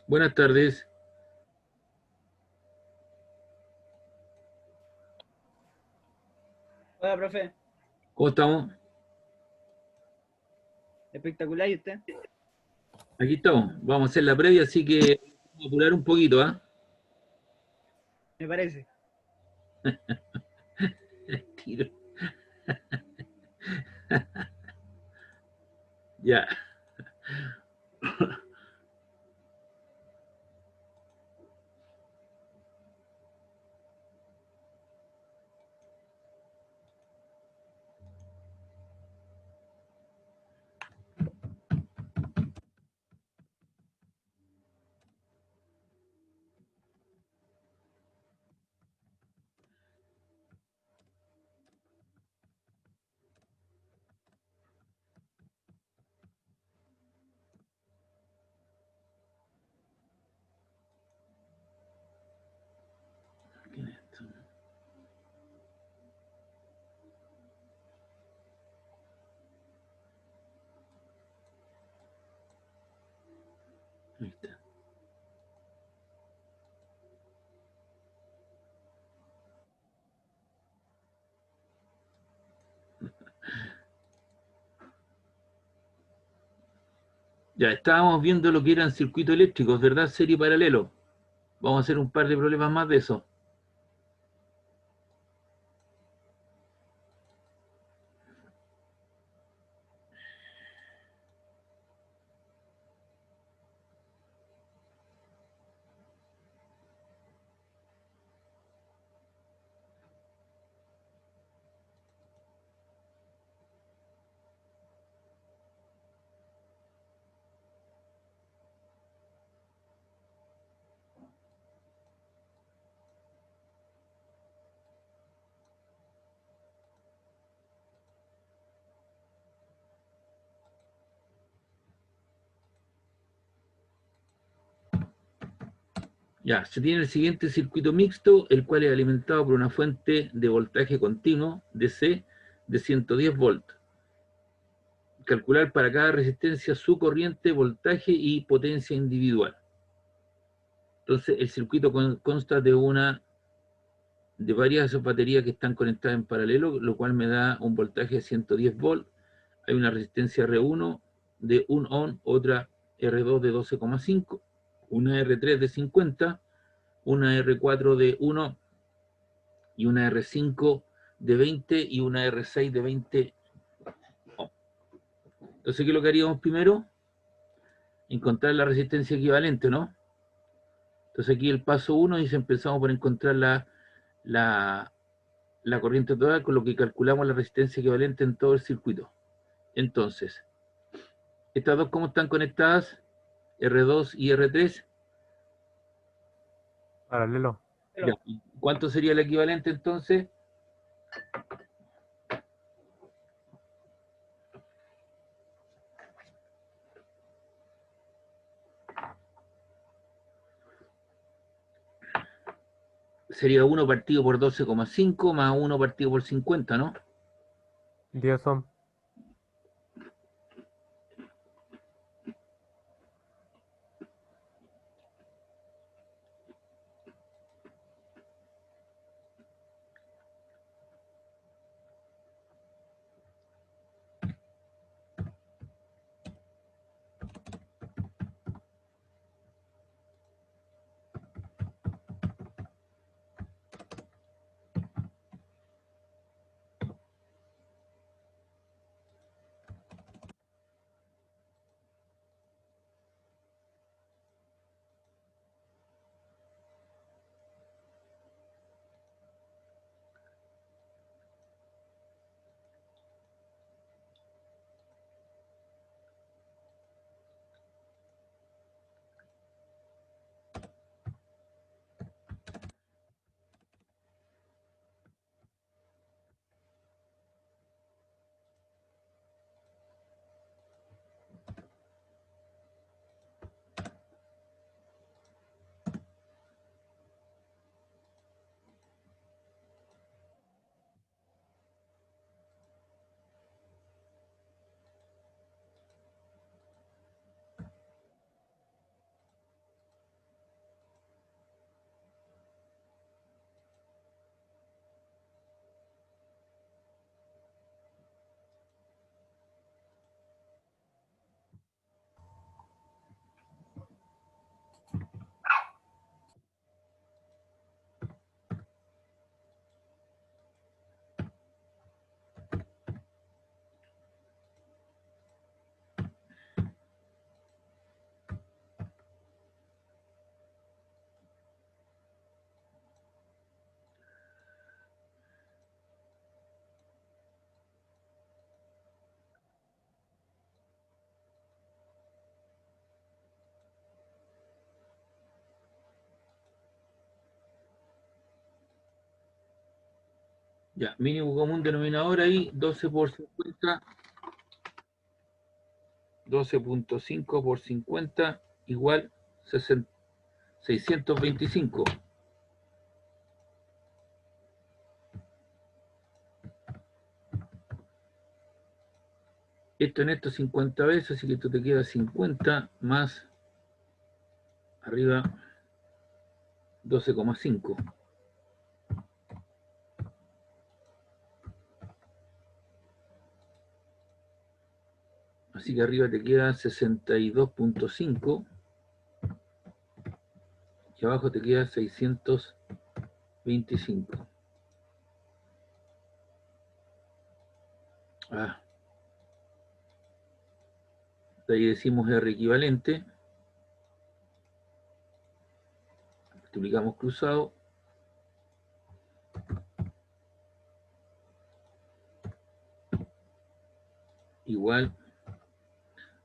Buenas tardes. Hola, profe. ¿Cómo estamos? Espectacular, ¿y usted? Aquí estamos. Vamos a hacer la previa, así que vamos a apurar un poquito, ¿ah? Me parece. Tiro. Ya. Ahí está. Ya, estábamos viendo lo que eran circuitos eléctricos, ¿verdad? Serie paralelo. Vamos a hacer un par de problemas más de eso. Ya, se tiene el siguiente circuito mixto, el cual es alimentado por una fuente de voltaje continuo, DC, de 110 volts. Calcular para cada resistencia su corriente, voltaje y potencia individual. Entonces, el circuito consta de varias baterías que están conectadas en paralelo, lo cual me da un voltaje de 110 volts. Hay una resistencia R1 de 1 ohm, otra R2 de 12,5, una R3 de 50, una R4 de 1 y una R5 de 20 y una R6 de 20 ohm. Entonces, ¿qué es lo que haríamos primero? Encontrar la resistencia equivalente, ¿no? Entonces aquí el paso 1 dice empezamos por encontrar la, la corriente total, con lo que calculamos la resistencia equivalente en todo el circuito. Entonces, estas dos, ¿cómo están conectadas? R2 y R3. Paralelo. Ya. Hello. ¿Cuánto sería el equivalente entonces? Sería 1 partido por 12,5 más 1 partido por 50, ¿no? 10 ohm. Ya, mínimo común denominador ahí, 12 por 50, 12.5 por 50 igual 625. Esto en esto 50 veces, así que esto te queda 50 más arriba 12,5. Así que arriba te queda 62.5 y abajo te queda 625. Ah, de ahí decimos R equivalente. Multiplicamos cruzado. Igual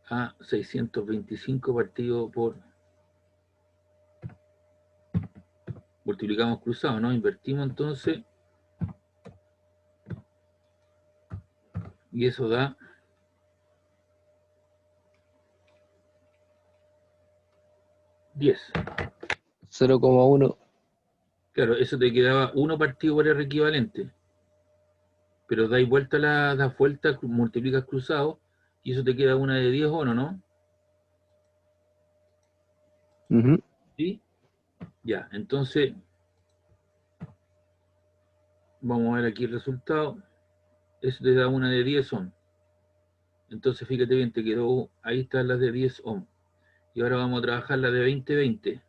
a 625 partido por... Multiplicamos cruzado, ¿no? Invertimos entonces. Y eso da 10. 0,1. Claro, eso te quedaba 1 partido por R equivalente. Pero dais vuelta, das vuelta, multiplicas cruzado, y eso te queda una de 10 o no, Ujú. ¿sí? Ya, entonces, vamos a ver aquí el resultado. Eso te da una de 10 ohm. Entonces, fíjate bien, te quedó, ahí están las de 10 ohm. Y ahora vamos a trabajar la de 20-20.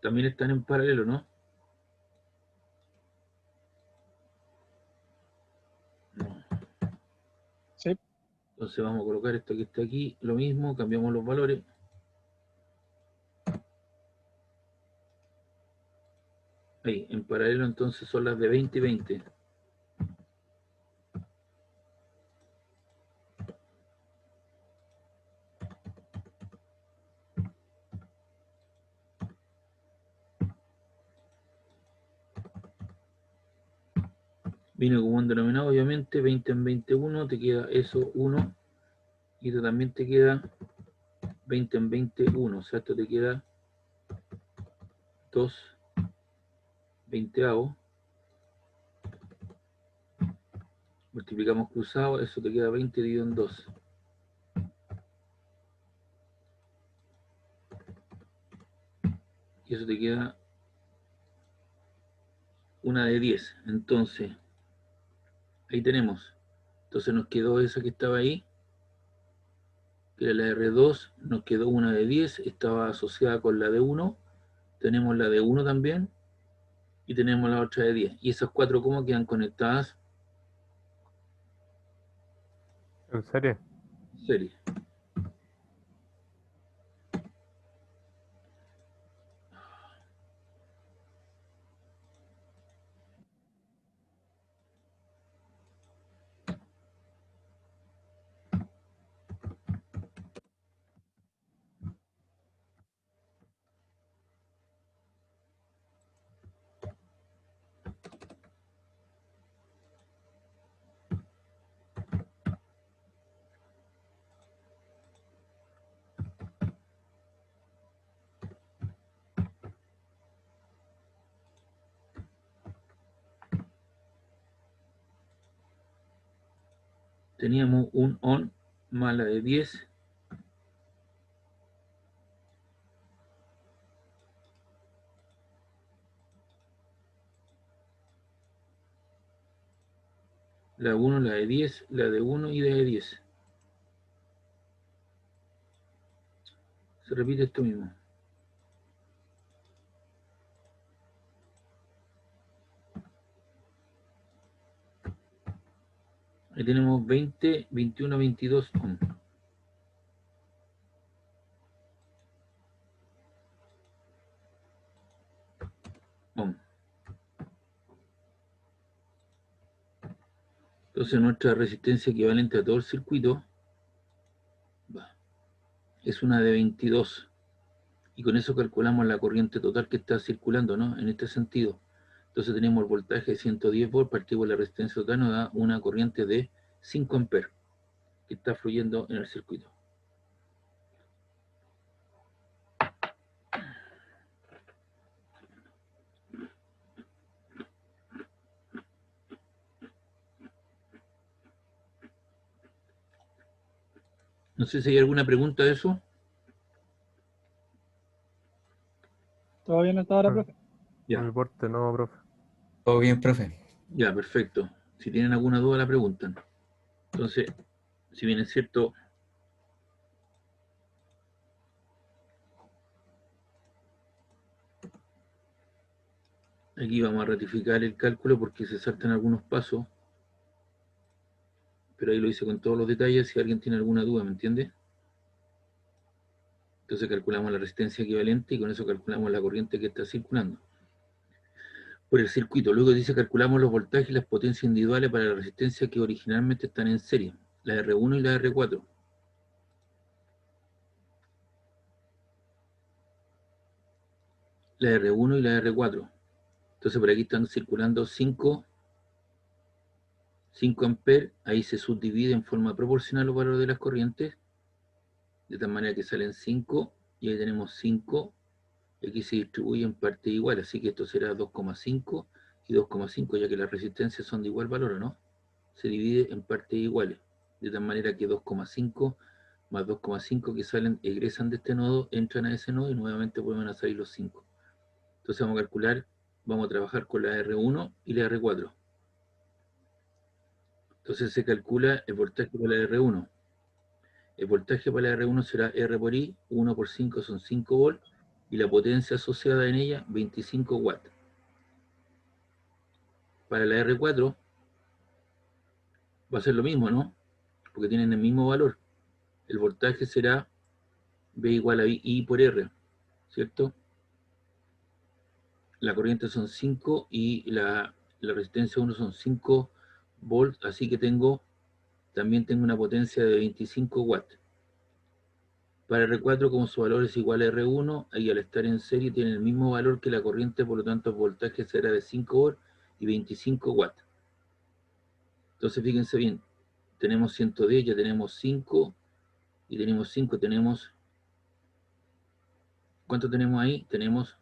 También están en paralelo, ¿no? No. Sí. Entonces vamos a colocar esto que está aquí, lo mismo, cambiamos los valores. Ahí, en paralelo entonces son las de 20 y 20. Vino como un denominado, obviamente, 20 en 21, te queda eso 1. Y esto también te queda 20 en 21. O sea, esto te queda 2 veinteavos. Multiplicamos cruzado, eso te queda 20 dividido en 2. Y eso te queda una de 10. Entonces, ahí tenemos. Entonces nos quedó esa que estaba ahí, que era la R2, nos quedó una de 10, estaba asociada con la de 1. Tenemos la de 1 también, y tenemos la otra de 10. Y esas cuatro, ¿cómo quedan conectadas? ¿En serie? Serie. Teníamos un ON más la de 10. La 1, la de 10, la de 1 y la de 10. Se repite esto mismo. Ahí tenemos 20, 21, 22 ohm. Ohm. Entonces nuestra resistencia equivalente a todo el circuito es una de 22. Y con eso calculamos la corriente total que está circulando, ¿no? En este sentido. Entonces tenemos el voltaje de 110 volts partido por la resistencia total, nos da una corriente de 5 amperes que está fluyendo en el circuito. No sé si hay alguna pregunta de eso. ¿Todo bien hasta ahora, Ah. profe? Ya. Por mi parte, no, profe. Todo bien, profe. Ya, perfecto. Si tienen alguna duda la preguntan. Entonces, si bien es cierto, aquí vamos a ratificar el cálculo porque se saltan algunos pasos, pero ahí lo hice con todos los detalles. Si alguien tiene alguna duda, ¿me entiende? Entonces calculamos la resistencia equivalente y con eso calculamos la corriente que está circulando por el circuito. Luego dice calculamos los voltajes y las potencias individuales para la resistencia que originalmente están en serie, la R1 y la R4. La R1 y la R4. Entonces por aquí están circulando 5 amperes, ahí se subdivide en forma proporcional los valores de las corrientes, de tal manera que salen 5, y ahí tenemos 5, y aquí se distribuye en parte igual, así que esto será 2,5 y 2,5, ya que las resistencias son de igual valor, ¿o no? Se divide en partes iguales, de tal manera que 2,5 más 2,5 que salen, egresan de este nodo, entran a ese nodo y nuevamente vuelven a salir los 5. Entonces vamos a calcular, vamos a trabajar con la R1 y la R4. Entonces se calcula el voltaje para la R1. El voltaje para la R1 será R por I, 1 por 5 son 5 volts, y la potencia asociada en ella, 25 watts. Para la R4 va a ser lo mismo, ¿no? Porque tienen el mismo valor. El voltaje será V igual a I por R, ¿cierto? La corriente son 5 y la resistencia 1 son 5 volts, así que también tengo una potencia de 25 watts. Para R4, como su valor es igual a R1, y al estar en serie tiene el mismo valor que la corriente, por lo tanto el voltaje será de 5 volts y 25 watts. Entonces fíjense bien, tenemos 110, ya tenemos 5, y tenemos 5, ¿cuánto tenemos ahí? Tenemos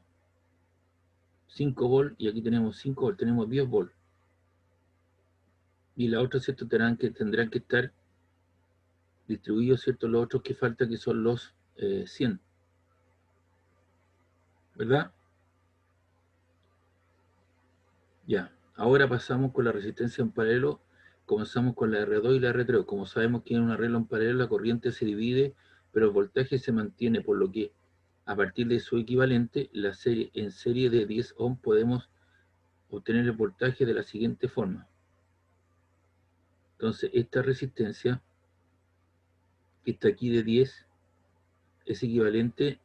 5 volts, y aquí tenemos 5 volts, tenemos 10 volts. Y la otra, ¿cierto? Tendrán que estar distribuidos, ¿cierto? Los otros que faltan, que son los 100. ¿Verdad? Ya. Ahora pasamos con la resistencia en paralelo. Comenzamos con la R2 y la R3. Como sabemos que en un arreglo en paralelo la corriente se divide, pero el voltaje se mantiene, por lo que a partir de su equivalente, en serie de 10 ohm podemos obtener el voltaje de la siguiente forma. Entonces, esta resistencia que está aquí de 10 es equivalente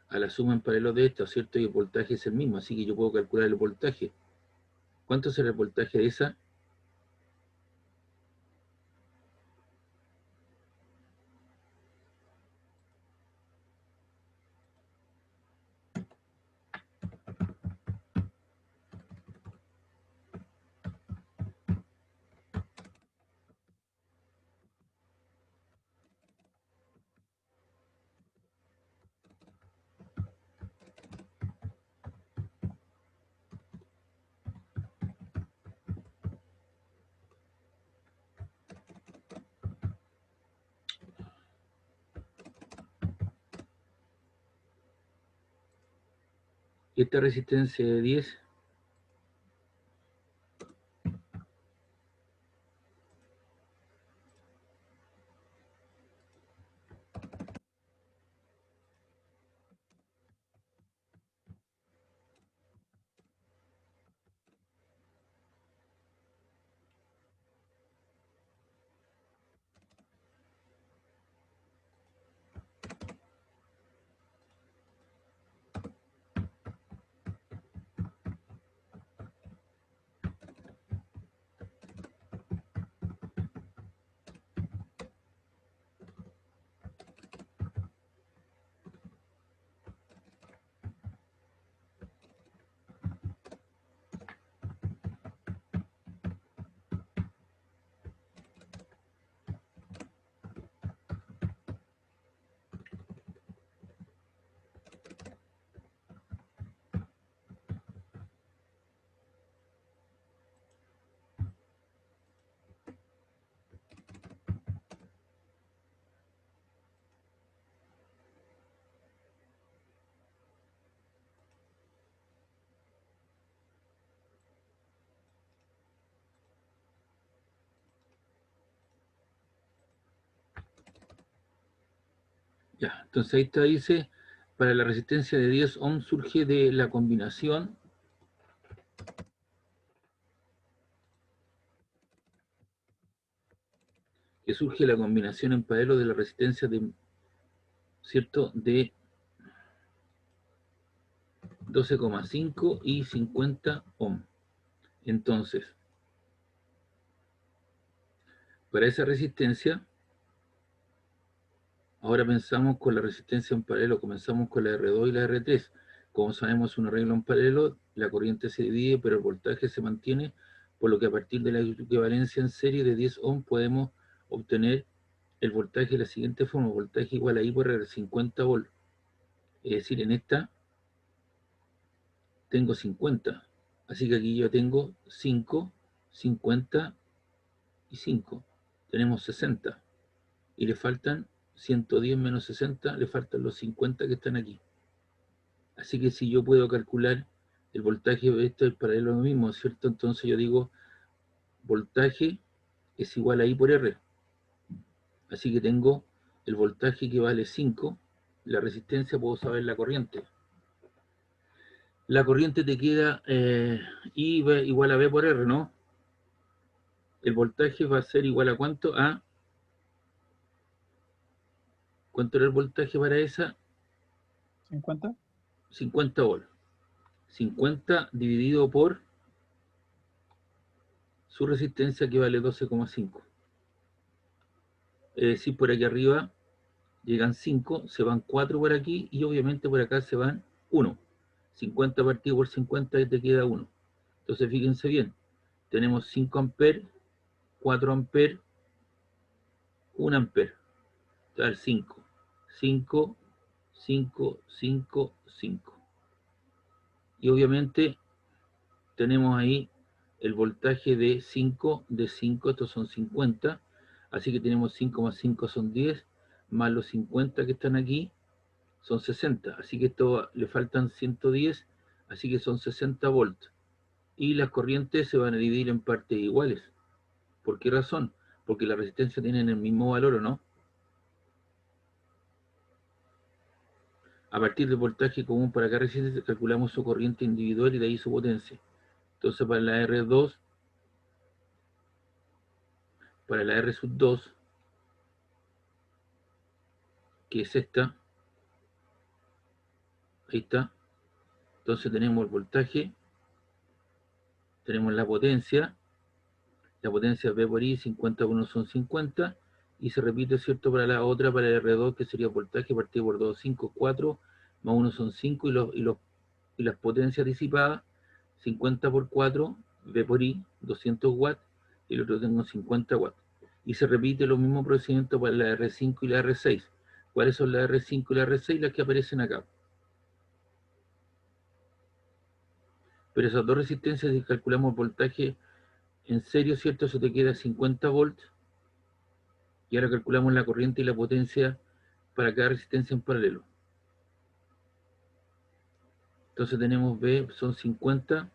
a la suma en paralelo de esta, ¿cierto? Y el voltaje es el mismo, así que yo puedo calcular el voltaje. ¿Cuánto será el voltaje de esa? Esta resistencia de 10 Ya, entonces ahí está, dice, para la resistencia de 10 ohms surge de la combinación en paralelo de la resistencia de, ¿cierto?, de 12,5 y 50 ohms. Entonces, para esa resistencia, ahora pensamos con la resistencia en paralelo, comenzamos con la R2 y la R3. Como sabemos, un arreglo en paralelo, la corriente se divide, pero el voltaje se mantiene, por lo que a partir de la equivalencia en serie de 10 ohms podemos obtener el voltaje de la siguiente forma: voltaje igual a I por R, 50 volts. Es decir, en esta tengo 50. Así que aquí yo tengo 5, 50 y 5. Tenemos 60. Y le faltan 110 menos 60, le faltan los 50 que están aquí. Así que si yo puedo calcular el voltaje, esto es paralelo a lo mismo, ¿cierto? Entonces yo digo, voltaje es igual a I por R. Así que tengo el voltaje que vale 5, la resistencia, puedo saber la corriente. La corriente te queda I igual a B por R, ¿no? El voltaje va a ser igual a ¿cuánto? A, ¿cuánto era el voltaje para esa? 50. 50 volts. 50 dividido por su resistencia, que vale 12,5. Es decir, por aquí arriba llegan 5, se van 4 por aquí y obviamente por acá se van 1. 50 partido por 50 y te queda 1. Entonces fíjense bien, tenemos 5 amperes, 4 amperes, 1 amper. Entonces 5, 5, 5, 5, 5. Y obviamente tenemos ahí el voltaje de 5, estos son 50, así que tenemos 5 más 5 son 10, más los 50 que están aquí son 60, así que esto le faltan 110, así que son 60 volts. Y las corrientes se van a dividir en partes iguales. ¿Por qué razón? Porque la resistencia tienen el mismo valor, ¿o no? A partir del voltaje común para cada resistencia calculamos su corriente individual y de ahí su potencia. Entonces para la R2, para la R sub 2, que es esta, ahí está. Entonces tenemos el voltaje, tenemos la potencia V por I, 50 por 1 son 50, y se repite, ¿cierto?, para la otra, para el R2, que sería voltaje partido por 2, 5, 4, más 1 son 5, y las potencias disipadas, 50 por 4, V por I, 200 watts, y el otro tengo 50 watts. Y se repite lo mismo procedimiento para la R5 y la R6. ¿Cuáles son la R5 y la R6? Las que aparecen acá. Pero esas dos resistencias, si calculamos el voltaje en serio, ¿cierto? Eso te queda 50 volts. Y ahora calculamos la corriente y la potencia para cada resistencia en paralelo. Entonces tenemos B, son 50,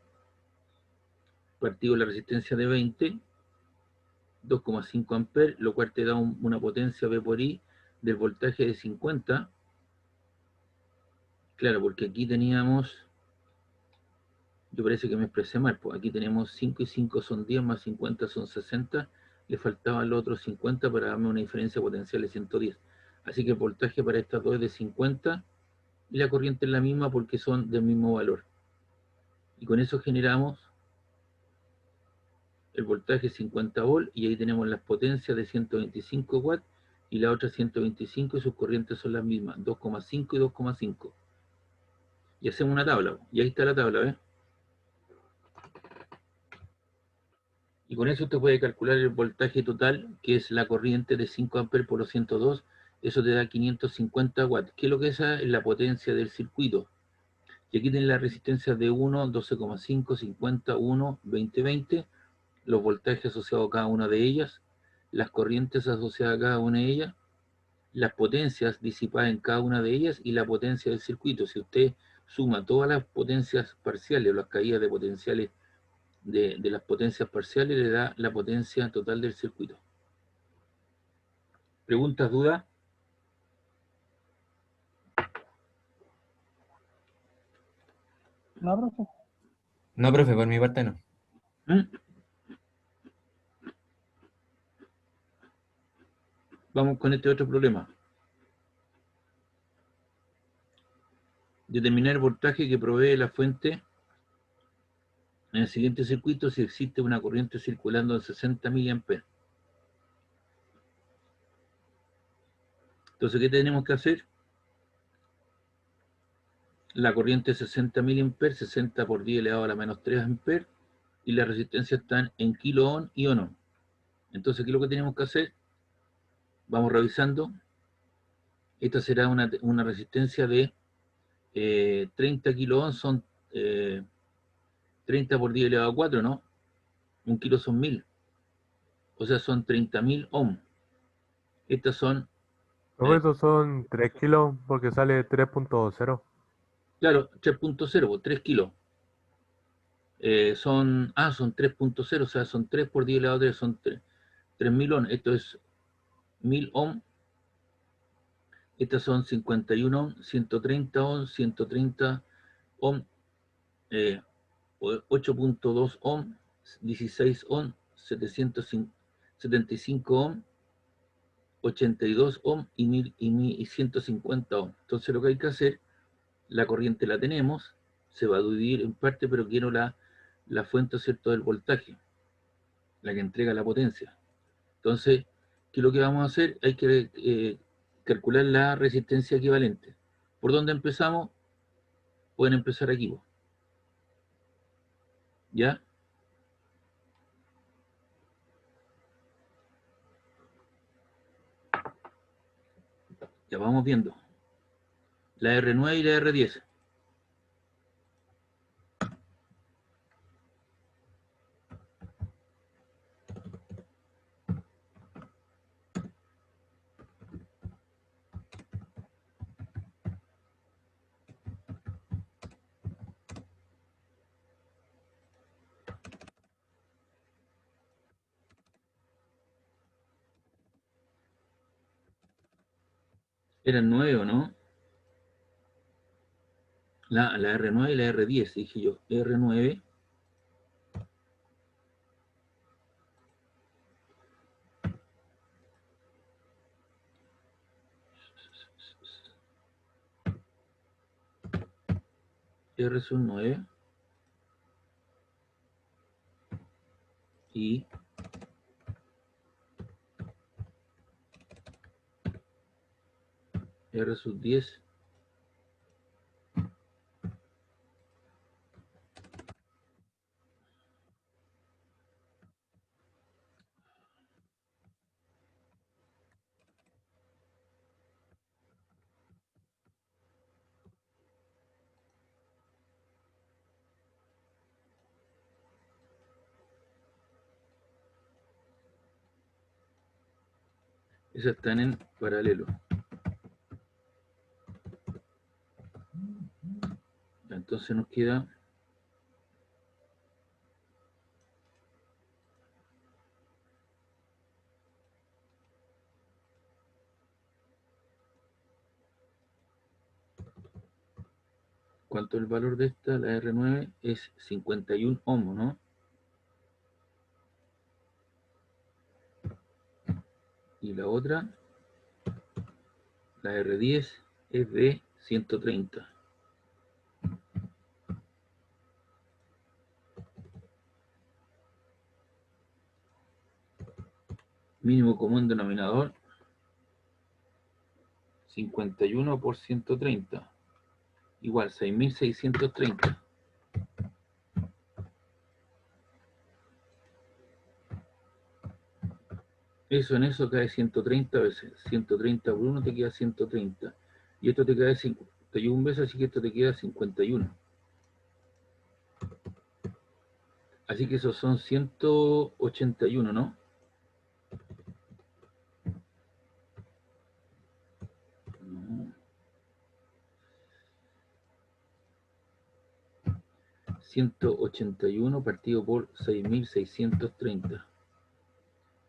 partido la resistencia de 20, 2,5 amperes, lo cual te da una potencia V por I del voltaje de 50. Claro, porque aquí teníamos, yo parece que me expresé mal, pues aquí tenemos 5 y 5 son 10, más 50 son 60, le faltaban los otros 50 para darme una diferencia potencial de 110. Así que el voltaje para estas dos es de 50 y la corriente es la misma porque son del mismo valor. Y con eso generamos el voltaje 50 volts y ahí tenemos las potencias de 125 watts y la otra 125 y sus corrientes son las mismas, 2,5 y 2,5. Y hacemos una tabla, y ahí está la tabla, ¿ves? Y con eso usted puede calcular el voltaje total, que es la corriente de 5 amperes por los 102, eso te da 550 watts, que es lo que es la potencia del circuito. Y aquí tiene la resistencia de 1, 12,5, 50, 1, 20, 20, los voltajes asociados a cada una de ellas, las corrientes asociadas a cada una de ellas, las potencias disipadas en cada una de ellas y la potencia del circuito. Si usted suma todas las potencias parciales o las caídas de potenciales de las potencias parciales, le da la potencia total del circuito. ¿Preguntas, dudas? No, profe. No, profe, por mi parte no. ¿Mm? Vamos con este otro problema. Determinar el voltaje que provee la fuente en el siguiente circuito si existe una corriente circulando en 60 mA. Entonces, ¿qué tenemos que hacer? La corriente es 60 mA, 60 por 10 elevado a la menos 3 amperes, y la resistencia están en kilo ohm y ohm. Entonces, ¿qué es lo que tenemos que hacer? Vamos revisando. Esta será una resistencia de 30 kilo ohm, son 30 por 10 elevado a 4, ¿no? Un kilo son 1000. O sea, son 30.000 ohm. Estas son, Profe, esos son 3 kilos porque sale 3.0. claro, 3.0, 3 kilos. Son 3.0, o sea, son 3 por 10 elevado a 3, son 3.000 ohm. Esto es 1000 ohm. Estas son 51 ohm, 130 ohm, 130 ohm, 8.2 ohm, 16 ohm, 775 ohm, 82 ohm y 150 ohm. Entonces lo que hay que hacer, la corriente la tenemos, se va a dividir en parte, pero quiero la fuente, ¿cierto?, del voltaje, la que entrega la potencia. Entonces, ¿qué es lo que vamos a hacer? Hay que calcular la resistencia equivalente. ¿Por dónde empezamos? Pueden empezar aquí, ¿vos? ¿Ya? Ya vamos viendo. La R9 y la R10. ¿Eran 9 o no? La R9 y la R10, dije yo. R9. R son 9. Y R sub 10. Esas están en paralelo. Entonces nos queda ¿cuánto es el valor de esta? La R9 es 51 ohm, ¿no? Y la otra, la R10, es de 130. Mínimo común denominador, 51 por 130. Igual, 6.630. Eso en eso cae 130 veces. 130 por 1 te queda 130. Y esto te queda 51 veces, así que esto te queda 51. Así que esos son 181, ¿no? No. 181 partido por 6.630.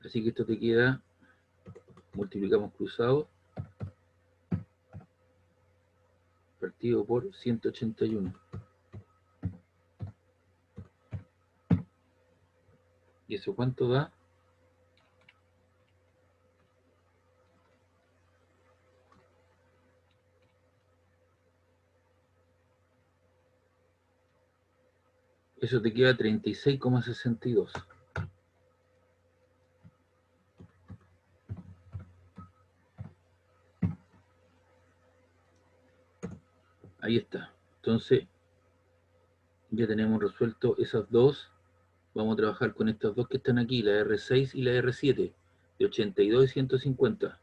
Así que esto te queda, multiplicamos cruzado, partido por 181. ¿Y eso cuánto da? Eso te queda 36,62. Ahí está. Entonces, ya tenemos resuelto esas dos. Vamos a trabajar con estas dos que están aquí, la R6 y la R7, de 82 y 150.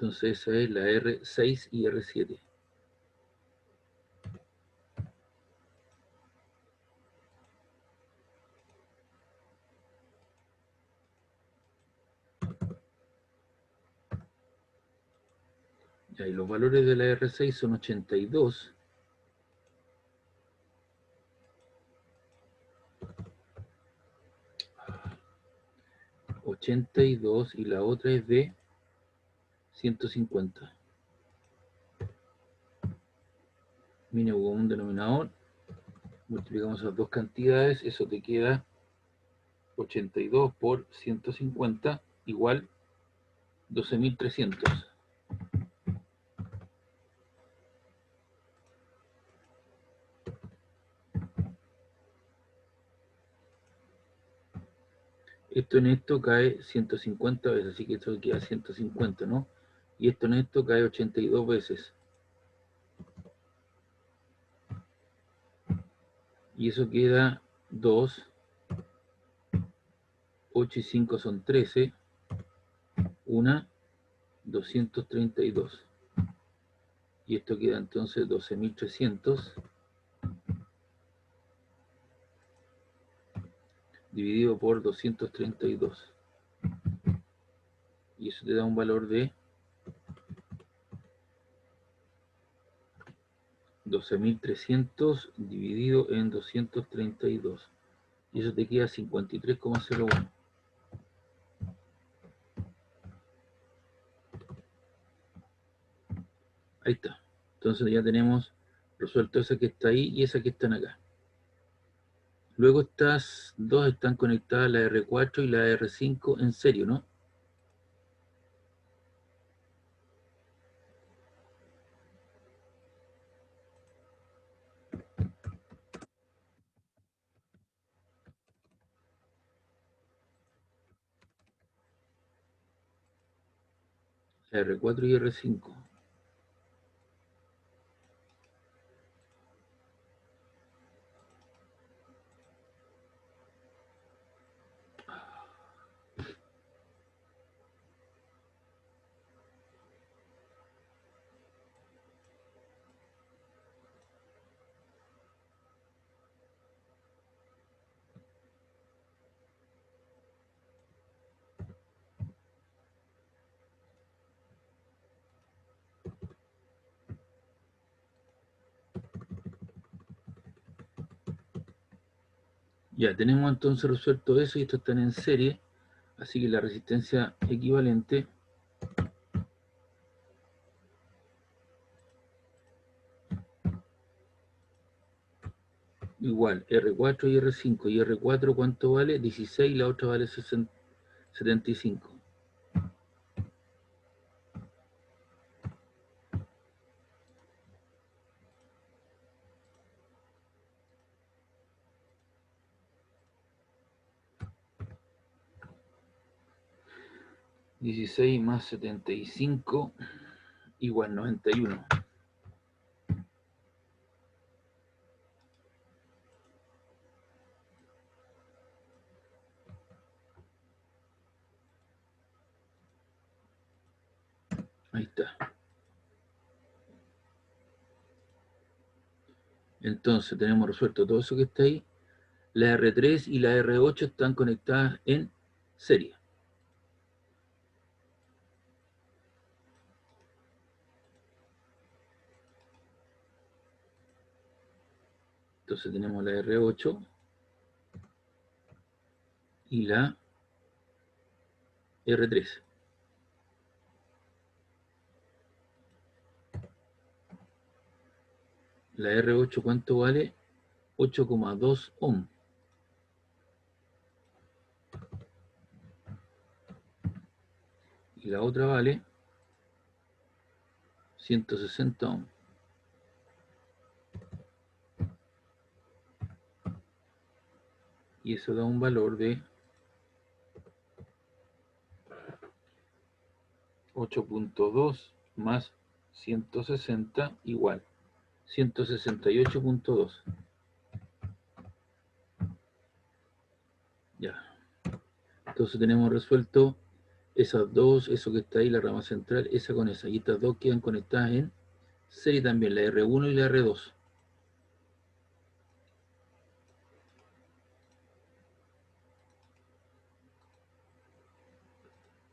Entonces esa es la R6 y R7. Ya, y los valores de la R6 son 82. 82 y la otra es de 150. Mínimo común denominador. Multiplicamos esas dos cantidades, eso te queda 82 por 150 igual 12.300. Esto en esto cae 150 veces, así que esto queda 150, ¿no? Y esto en esto cae 82 veces. Y eso queda 2, 8 y 5 son 13, 1, 232. Y esto queda entonces 12.300 dividido por 232. Y eso te da un valor de 12.300 dividido en 232. Y eso te queda 53,01. Ahí está. Entonces ya tenemos resuelto esa que está ahí y esa que están acá. Luego estas dos están conectadas, la R4 y la R5 en serio, ¿no? La R4 y R5. Ya tenemos entonces resuelto eso y estos están en serie. Así que la resistencia equivalente igual R4 y R5. Y R4 ¿cuánto vale? 16 y la otra vale 75. $16 más 75 igual 91. Ahí está. Entonces tenemos resuelto todo eso que está ahí. La R3 y la R8 están conectadas en serie. Entonces tenemos la R8 y la R3. La R8, ¿cuánto vale? 8,2 ohm. Y la otra vale 160 ohm. Y eso da un valor de 8,2 más 160 igual 168,2. Ya. Entonces tenemos resuelto esas dos, eso que está ahí, la rama central, esa con esa. Y estas dos quedan conectadas en serie también, la R1 y la R2.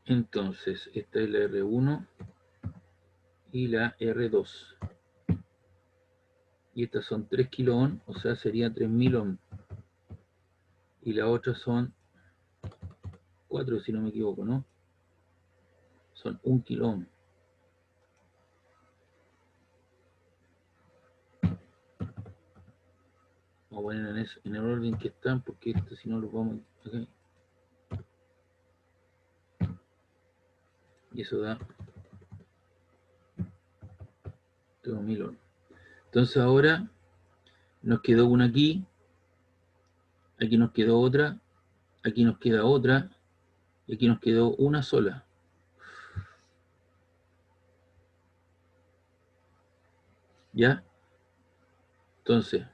Entonces, esta es la R1 y la R2. Y estas son 3 kilo ohm, o sea, sería 3000 ohm. Y la otra son 4, si no me equivoco, ¿no? Son 1 kilo ohm. Vamos a poner en el orden que están, porque esto si no lo vamos a... Okay. Y eso da 3000 ohm. Entonces ahora nos quedó una aquí nos quedó otra, aquí nos queda otra, y aquí nos quedó una sola. ¿Ya? Entonces,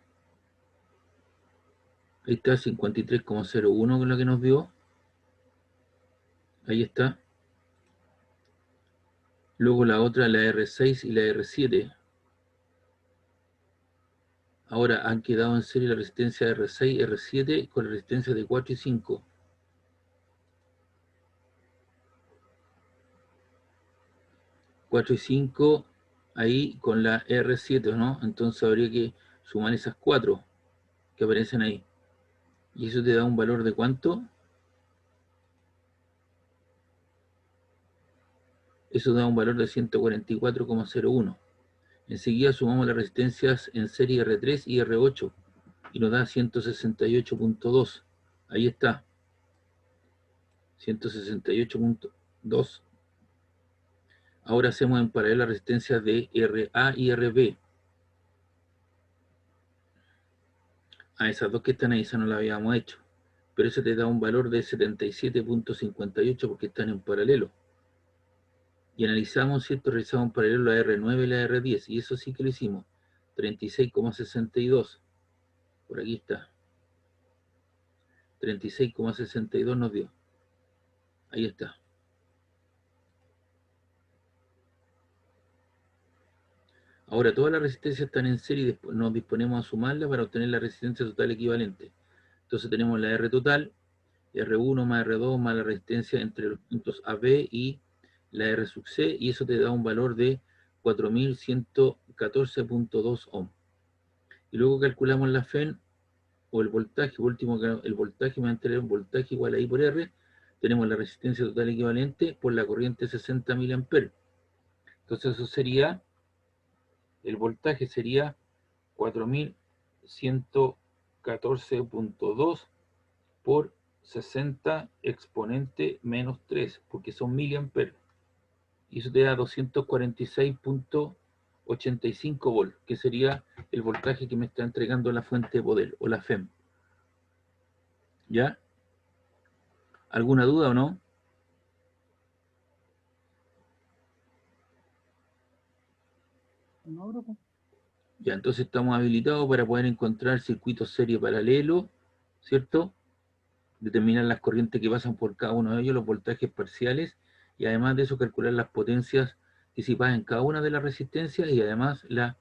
ahí está 53,01 con lo que nos dio. Ahí está. Luego la otra, la R6 y la R7. Ahora han quedado en serie la resistencia R6 y R7 con la resistencia de 4 y 5. Y 5 ahí con la R7, ¿no? Entonces habría que sumar esas 4 que aparecen ahí. Y eso te da un valor de ¿cuánto? Eso da un valor de 144,01. Enseguida sumamos las resistencias en serie R3 y R8 y nos da 168,2. Ahí está. 168,2. Ahora hacemos en paralelo las resistencias de RA y RB. A esas dos que están ahí, esa no la habíamos hecho. Pero eso te da un valor de 77,58 porque están en paralelo. Y analizamos, ¿cierto? Realizamos en paralelo la R9 y la R10. Y eso sí que lo hicimos. 36,62. Por aquí está. 36,62 nos dio. Ahí está. Ahora todas las resistencias están en serie y después nos disponemos a sumarlas para obtener la resistencia total equivalente. Entonces tenemos la R total, R1 más R2 más la resistencia entre los puntos AB y la R sub C, y eso te da un valor de 4114,2 ohm. Y luego calculamos la FEN o el voltaje, último el voltaje me va a tener un voltaje igual a I por R, tenemos la resistencia total equivalente por la corriente 60 mA. Entonces eso sería, el voltaje sería 4114,2 por 60 exponente menos 3, porque son miliamperes. Y eso te da 246,85 volts, que sería el voltaje que me está entregando la fuente de poder, o la FEM. ¿Ya? ¿Alguna duda o no? No, grupo. Ya, entonces estamos habilitados para poder encontrar circuitos serie paralelo, ¿cierto? Determinar las corrientes que pasan por cada uno de ellos, los voltajes parciales, y además de eso calcular las potencias disipadas en cada una de las resistencias y además la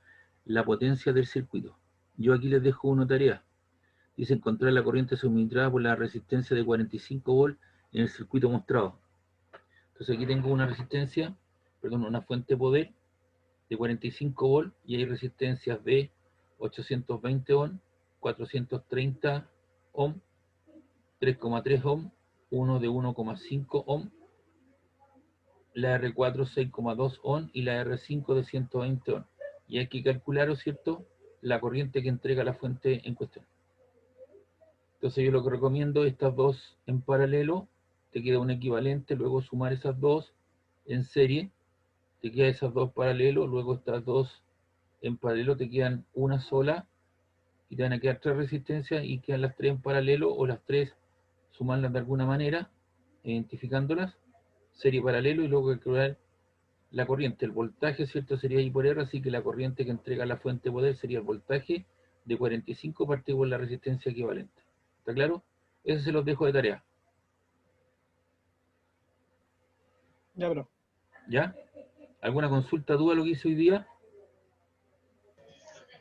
potencia del circuito. Yo aquí les dejo una tarea. Dice encontrar la corriente suministrada por la resistencia de 45 volts en el circuito mostrado. Entonces aquí tengo una resistencia, perdón, una fuente de poder de 45 volts y hay resistencias de 820 ohm, 430 ohm, 3,3 ohm, uno de 1,5 ohm, la R4 6,2 ohm y la R5 de 120 ohm. Y hay que calcular, ¿cierto?, la corriente que entrega la fuente en cuestión. Entonces yo lo que recomiendo, estas dos en paralelo, te queda un equivalente, luego sumar esas dos en serie, te quedan esas dos paralelos, luego estas dos en paralelo te quedan una sola, y te van a quedar tres resistencias y quedan las tres en paralelo, o las tres sumarlas de alguna manera, identificándolas, serie paralelo, y luego calcular la corriente. El voltaje, ¿cierto? Sería I por R, así que la corriente que entrega la fuente de poder sería el voltaje de 45 partido por la resistencia equivalente. ¿Está claro? Eso se los dejo de tarea. Ya, bro. ¿Ya? ¿Alguna consulta, duda lo que hice hoy día?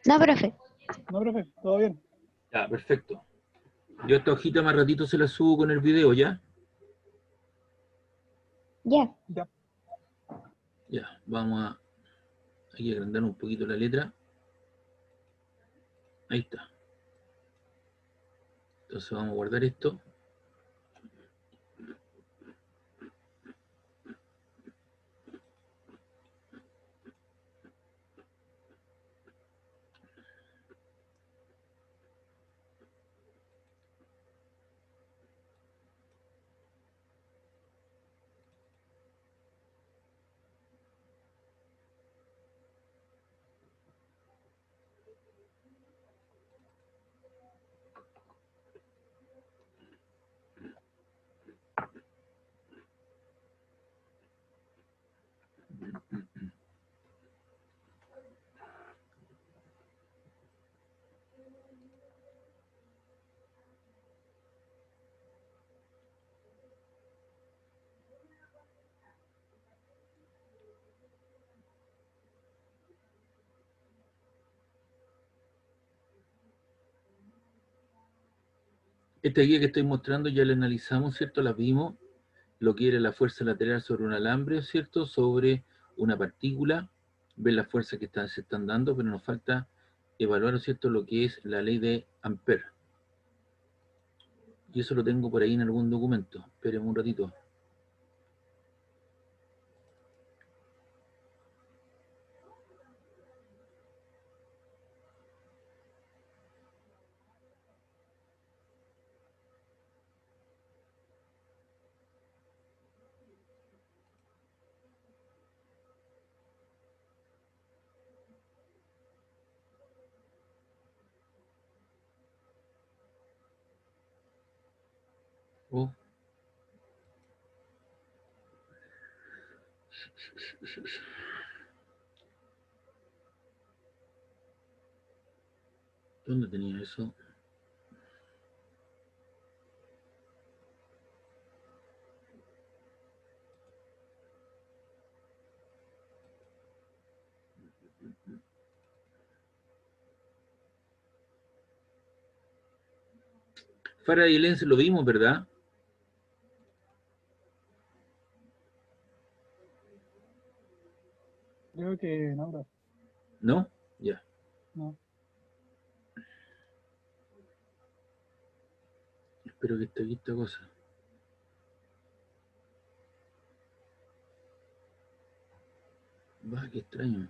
No, profe. No, profe, todo bien. Ya, perfecto. Yo esta hojita más ratito se la subo con el video, ¿ya? Ya. Ya. Ya, vamos a aquí agrandar un poquito la letra. Ahí está. Entonces vamos a guardar esto. Esta guía que estoy mostrando ya la analizamos, ¿cierto? La vimos, lo que era la fuerza lateral sobre un alambre, ¿cierto? Sobre una partícula, ver las fuerzas que se están dando, pero nos falta evaluar, ¿cierto? Lo que es la ley de Ampère. Y eso lo tengo por ahí en algún documento. Espérenme un ratito. Oh. ¿Dónde tenía eso? Faraday y Lenz lo vimos, ¿verdad? Creo que no, bro. ¿No? Ya. No. Espero que esté aquí esta cosa. Va, qué extraño.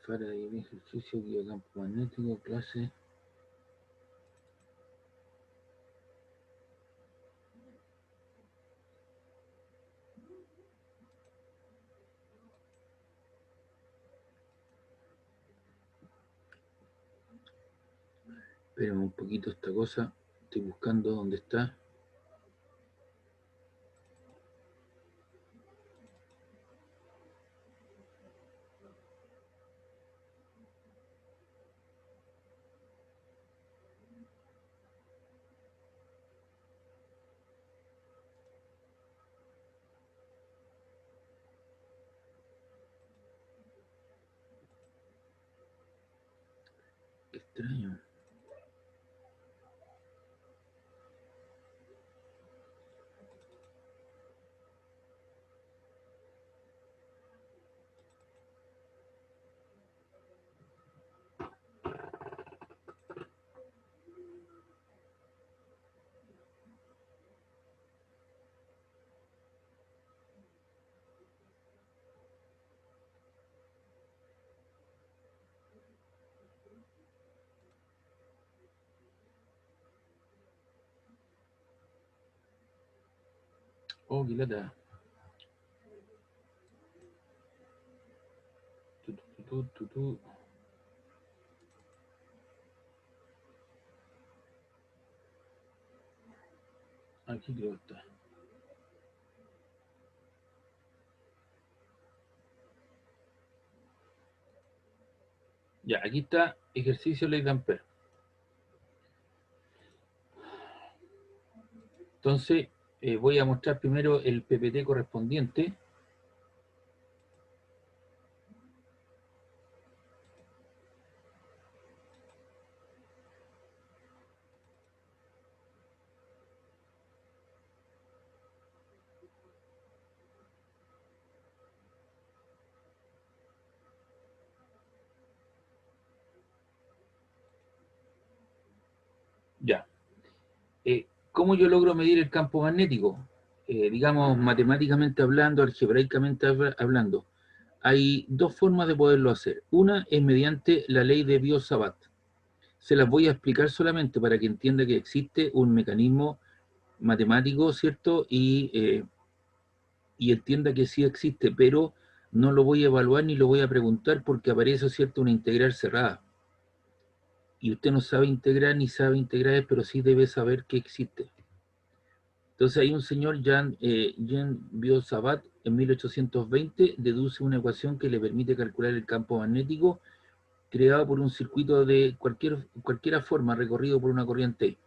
Faraday, ejercicio, guía campo magnético, clase. Espérenme un poquito esta cosa. Estoy buscando dónde está. Qué extraño. Oh, qué lata. Tu. Aquí creo que está. Ya, aquí está ejercicio ley de Ampère. Entonces, voy a mostrar primero el PPT correspondiente. Ya. ¿Cómo yo logro medir el campo magnético? Digamos, matemáticamente hablando, algebraicamente hablando. Hay dos formas de poderlo hacer. Una es mediante la ley de Biot-Savart. Se las voy a explicar solamente para que entienda que existe un mecanismo matemático, ¿cierto? Y entienda que sí existe, pero no lo voy a evaluar ni lo voy a preguntar porque aparece, ¿cierto?, una integral cerrada. Y usted no sabe integrar ni sabe integrar, pero sí debe saber que existe. Entonces hay un señor, Jean Biot-Savart, en 1820, deduce una ecuación que le permite calcular el campo magnético creado por un circuito de cualquiera forma recorrido por una corriente.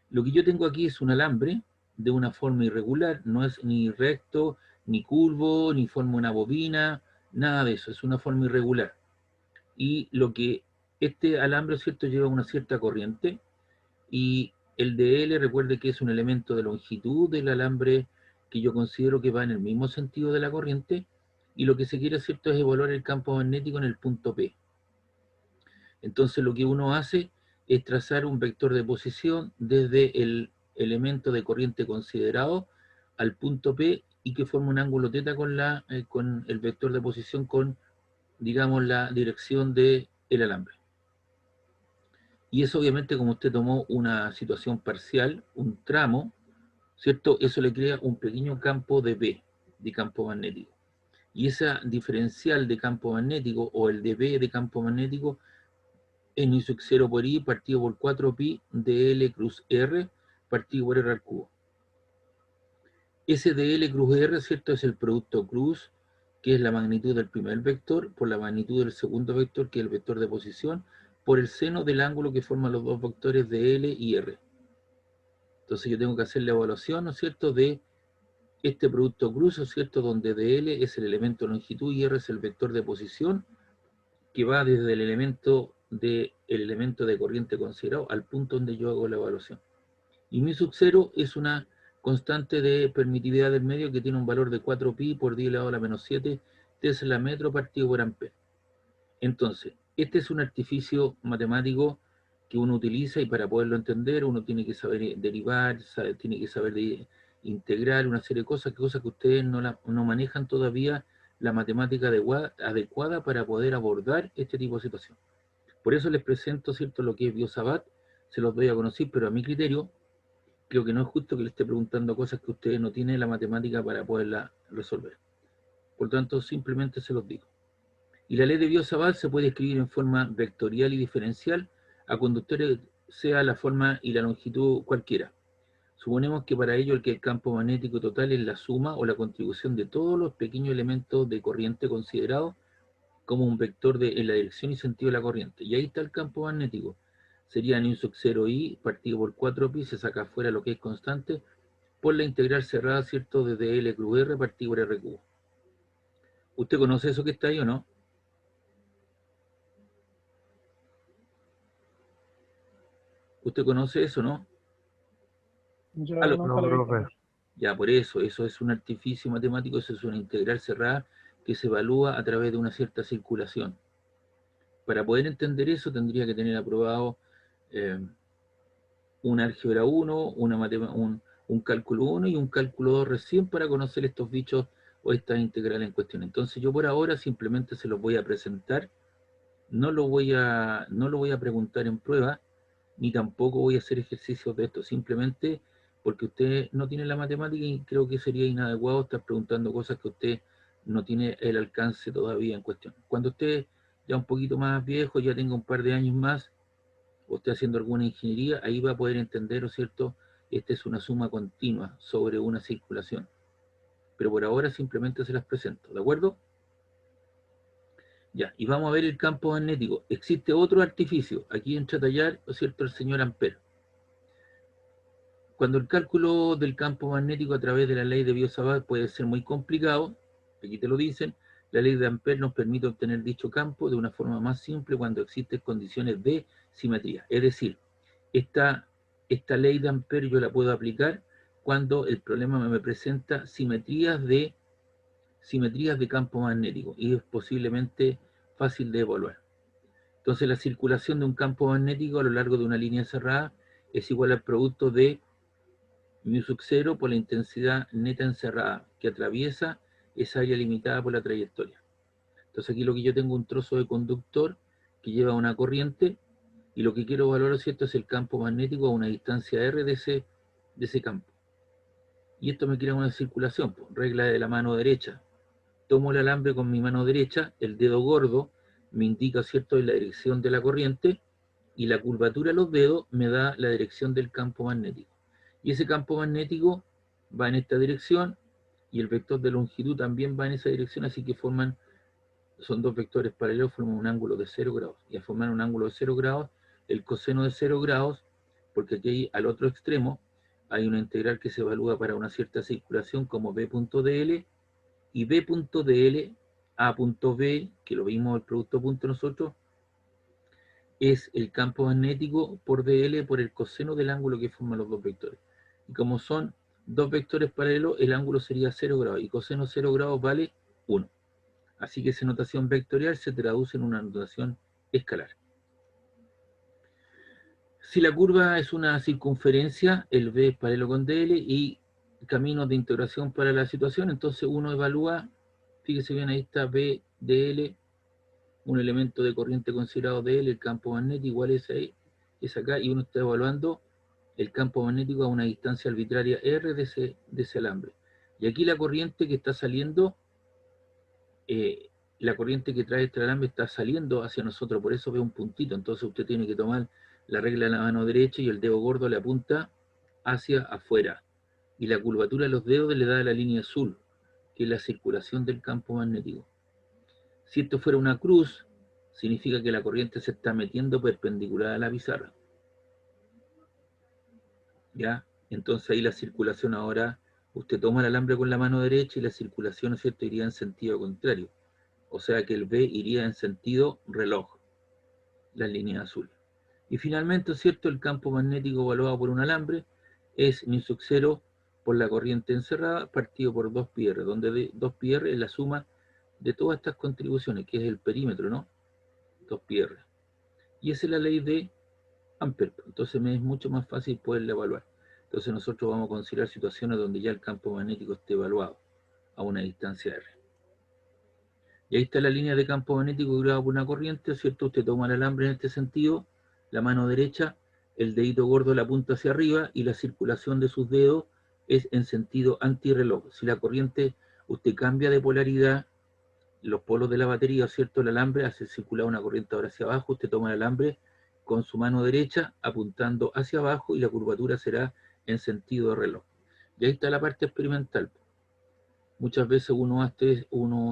Lo que yo tengo aquí es un alambre de una forma irregular, no es ni recto, ni curvo, ni forma una bobina, nada de eso, es una forma irregular. Y lo que este alambre, ¿cierto?, lleva una cierta corriente, y el dl, recuerde que es un elemento de longitud del alambre que yo considero que va en el mismo sentido de la corriente, y lo que se quiere, ¿cierto?, es evaluar el campo magnético en el punto P. Entonces lo que uno hace es trazar un vector de posición desde el elemento de corriente considerado al punto P y que forma un ángulo θ con el vector de posición con, digamos, la dirección del alambre. Y eso obviamente, como usted tomó una situación parcial, un tramo, ¿cierto? Eso le crea un pequeño campo de B, de campo magnético. Y esa diferencial de campo magnético, o el dB de campo magnético, es nu sub 0 por I partido por 4pi de L cruz R partido por R al cubo. Ese de L cruz R, ¿cierto?, es el producto cruz, que es la magnitud del primer vector, por la magnitud del segundo vector, que es el vector de posición, por el seno del ángulo que forman los dos vectores de L y R. Entonces yo tengo que hacer la evaluación, ¿no es cierto?, de este producto cruz, ¿no es cierto?, donde dl es el elemento de longitud y R es el vector de posición, que va desde el elemento de corriente considerado al punto donde yo hago la evaluación. Y mi sub 0 es una constante de permitividad del medio que tiene un valor de 4pi por 10 elevado a la menos 7 Tesla metro partido por ampere. Entonces, este es un artificio matemático que uno utiliza, y para poderlo entender uno tiene que saber derivar, tiene que saber integrar una serie de cosas que ustedes no manejan todavía la matemática adecuada para poder abordar este tipo de situación. Por eso les presento, ¿cierto?, lo que es Biot-Savart, se los doy a conocer, pero a mi criterio creo que no es justo que le esté preguntando cosas que ustedes no tienen la matemática para poderla resolver. Por tanto, simplemente se los digo. Y la ley de Biot-Savart se puede escribir en forma vectorial y diferencial a cuando usted sea la forma y la longitud cualquiera. Suponemos que para ello el campo magnético total es la suma o la contribución de todos los pequeños elementos de corriente considerados como un vector en la dirección y sentido de la corriente. Y ahí está el campo magnético. Sería nu sub 0i partido por 4pi, se saca afuera lo que es constante, por la integral cerrada, ¿cierto?, desde L cruz R partido por R cubo. ¿Usted conoce eso que está ahí o no? ¿Usted conoce eso, no? Yo Aló. nunca No, lo he visto. profe. Ya, por eso es un artificio matemático, eso es una integral cerrada que se evalúa a través de una cierta circulación. Para poder entender eso tendría que tener aprobado un álgebra 1, un cálculo 1 y un cálculo 2 recién para conocer estos bichos o estas integrales en cuestión. Entonces yo por ahora simplemente se los voy a presentar, no lo voy a preguntar en prueba, ni tampoco voy a hacer ejercicios de esto, simplemente porque usted no tiene la matemática y creo que sería inadecuado estar preguntando cosas que usted no tiene el alcance todavía en cuestión. Cuando usted ya un poquito más viejo, ya tenga un par de años más, o esté haciendo alguna ingeniería, ahí va a poder entender, ¿no es cierto? Esta es una suma continua sobre una circulación. Pero por ahora simplemente se las presento, ¿de acuerdo? Ya, y vamos a ver el campo magnético. Existe otro artificio. Aquí entra a tallar, ¿no es cierto?, el señor Ampère. Cuando el cálculo del campo magnético a través de la ley de Biot-Savart puede ser muy complicado, aquí te lo dicen, la ley de Ampère nos permite obtener dicho campo de una forma más simple cuando existen condiciones de simetría. Es decir, esta ley de Ampère yo la puedo aplicar cuando el problema me presenta simetrías de campo magnético y es posiblemente fácil de evaluar. Entonces la circulación de un campo magnético a lo largo de una línea cerrada es igual al producto de mu sub 0 por la intensidad neta encerrada que atraviesa esa área limitada por la trayectoria. Entonces aquí lo que yo tengo un trozo de conductor que lleva una corriente y lo que quiero evaluar, ¿cierto?, es el campo magnético a una distancia r de ese campo. Y esto me crea una circulación, pues, regla de la mano derecha. Tomo el alambre con mi mano derecha, el dedo gordo me indica, ¿cierto?, la dirección de la corriente y la curvatura de los dedos me da la dirección del campo magnético. Y ese campo magnético va en esta dirección y el vector de longitud también va en esa dirección, así que son dos vectores paralelos, forman un ángulo de 0 grados. Y al formar un ángulo de 0 grados, el coseno de 0 grados, porque aquí al otro extremo hay una integral que se evalúa para una cierta circulación como b.dl, y b.dl a punto b, que lo vimos el producto punto nosotros, es el campo magnético por dl por el coseno del ángulo que forman los dos vectores. Y como son dos vectores paralelos, el ángulo sería 0 grados, y coseno 0 grados vale 1. Así que esa notación vectorial se traduce en una notación escalar. Si la curva es una circunferencia, el b es paralelo con dl y caminos de integración para la situación, entonces uno evalúa, fíjese bien, ahí está b dl, un elemento de corriente considerado dl, el campo magnético igual es acá, y uno está evaluando el campo magnético a una distancia arbitraria r de ese alambre. Y aquí la corriente que está saliendo, la corriente que trae este alambre está saliendo hacia nosotros, por eso ve un puntito. Entonces usted tiene que tomar la regla de la mano derecha y el dedo gordo le apunta hacia afuera. Y la curvatura de los dedos le da la línea azul, que es la circulación del campo magnético. Si esto fuera una cruz, significa que la corriente se está metiendo perpendicular a la pizarra. ¿Ya? Entonces ahí la circulación ahora, usted toma el alambre con la mano derecha y la circulación, ¿no es cierto?, iría en sentido contrario. O sea que el B iría en sentido reloj, la línea azul. Y finalmente, ¿cierto?, el campo magnético evaluado por un alambre es mu sub 0 por la corriente encerrada partido por 2πr, donde 2πr es la suma de todas estas contribuciones, que es el perímetro, ¿no? 2πr. Y esa es la ley de Ampère. Entonces me es mucho más fácil poderla evaluar. Entonces nosotros vamos a considerar situaciones donde ya el campo magnético esté evaluado a una distancia r. Y ahí está la línea de campo magnético creada por una corriente, ¿cierto? Usted toma el alambre en este sentido, la mano derecha, el dedito gordo la apunta hacia arriba y la circulación de sus dedos es en sentido antirreloj. Si la corriente, usted cambia de polaridad, los polos de la batería, ¿cierto?, el alambre hace circular una corriente ahora hacia abajo, usted toma el alambre con su mano derecha apuntando hacia abajo y la curvatura será en sentido de reloj. Y ahí está la parte experimental. Muchas veces uno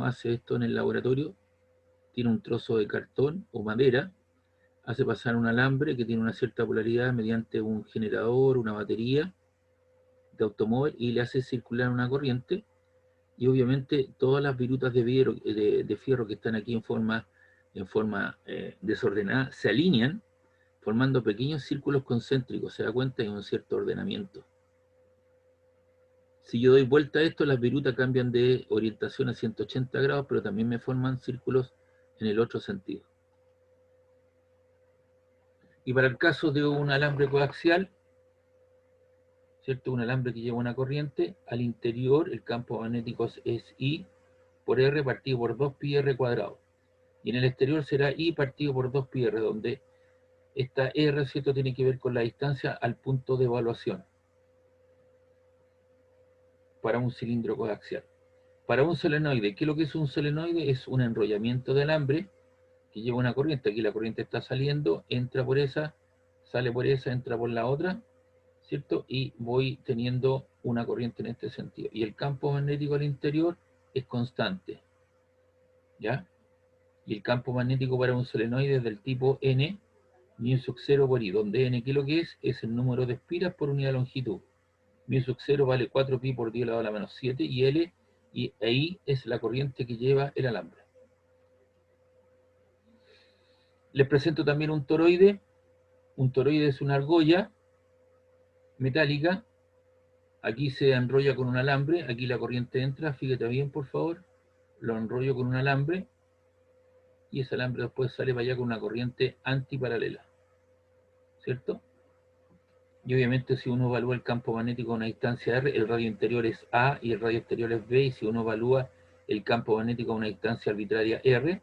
hace esto en el laboratorio, tiene un trozo de cartón o madera, hace pasar un alambre que tiene una cierta polaridad mediante un generador, una batería de automóvil y le hace circular una corriente y obviamente todas las virutas de fierro que están aquí en forma desordenada se alinean formando pequeños círculos concéntricos, se da cuenta, hay un cierto ordenamiento. Si yo doy vuelta a esto, las virutas cambian de orientación a 180 grados, pero también me forman círculos en el otro sentido. Y para el caso de un alambre coaxial, ¿cierto?, un alambre que lleva una corriente, al interior el campo magnético es I por R partido por 2πr cuadrado. Y en el exterior será I partido por 2πr, donde esta R, ¿cierto?, tiene que ver con la distancia al punto de evaluación. para un cilindro coaxial. Para un solenoide, ¿qué es lo que es un solenoide? Es un enrollamiento de alambre que lleva una corriente. Aquí la corriente está saliendo, entra por esa, sale por esa, entra por la otra, ¿cierto? Y voy teniendo una corriente en este sentido. Y el campo magnético al interior es constante, ¿ya? Y el campo magnético para un solenoide es del tipo N, μ sub 0 por I, donde N, ¿qué es lo que es? Es el número de espiras por unidad de longitud. μ sub 0 vale 4pi por 10 elevado a la menos 7, y L, y I es la corriente que lleva el alambre. Les presento también un toroide. Un toroide es una argolla metálica. Aquí se enrolla con un alambre, aquí la corriente entra, fíjate bien por favor, lo enrollo con un alambre, y ese alambre después sale para allá con una corriente antiparalela, ¿cierto? Y obviamente si uno evalúa el campo magnético a una distancia R, el radio interior es A y el radio exterior es B, y si uno evalúa el campo magnético a una distancia arbitraria R,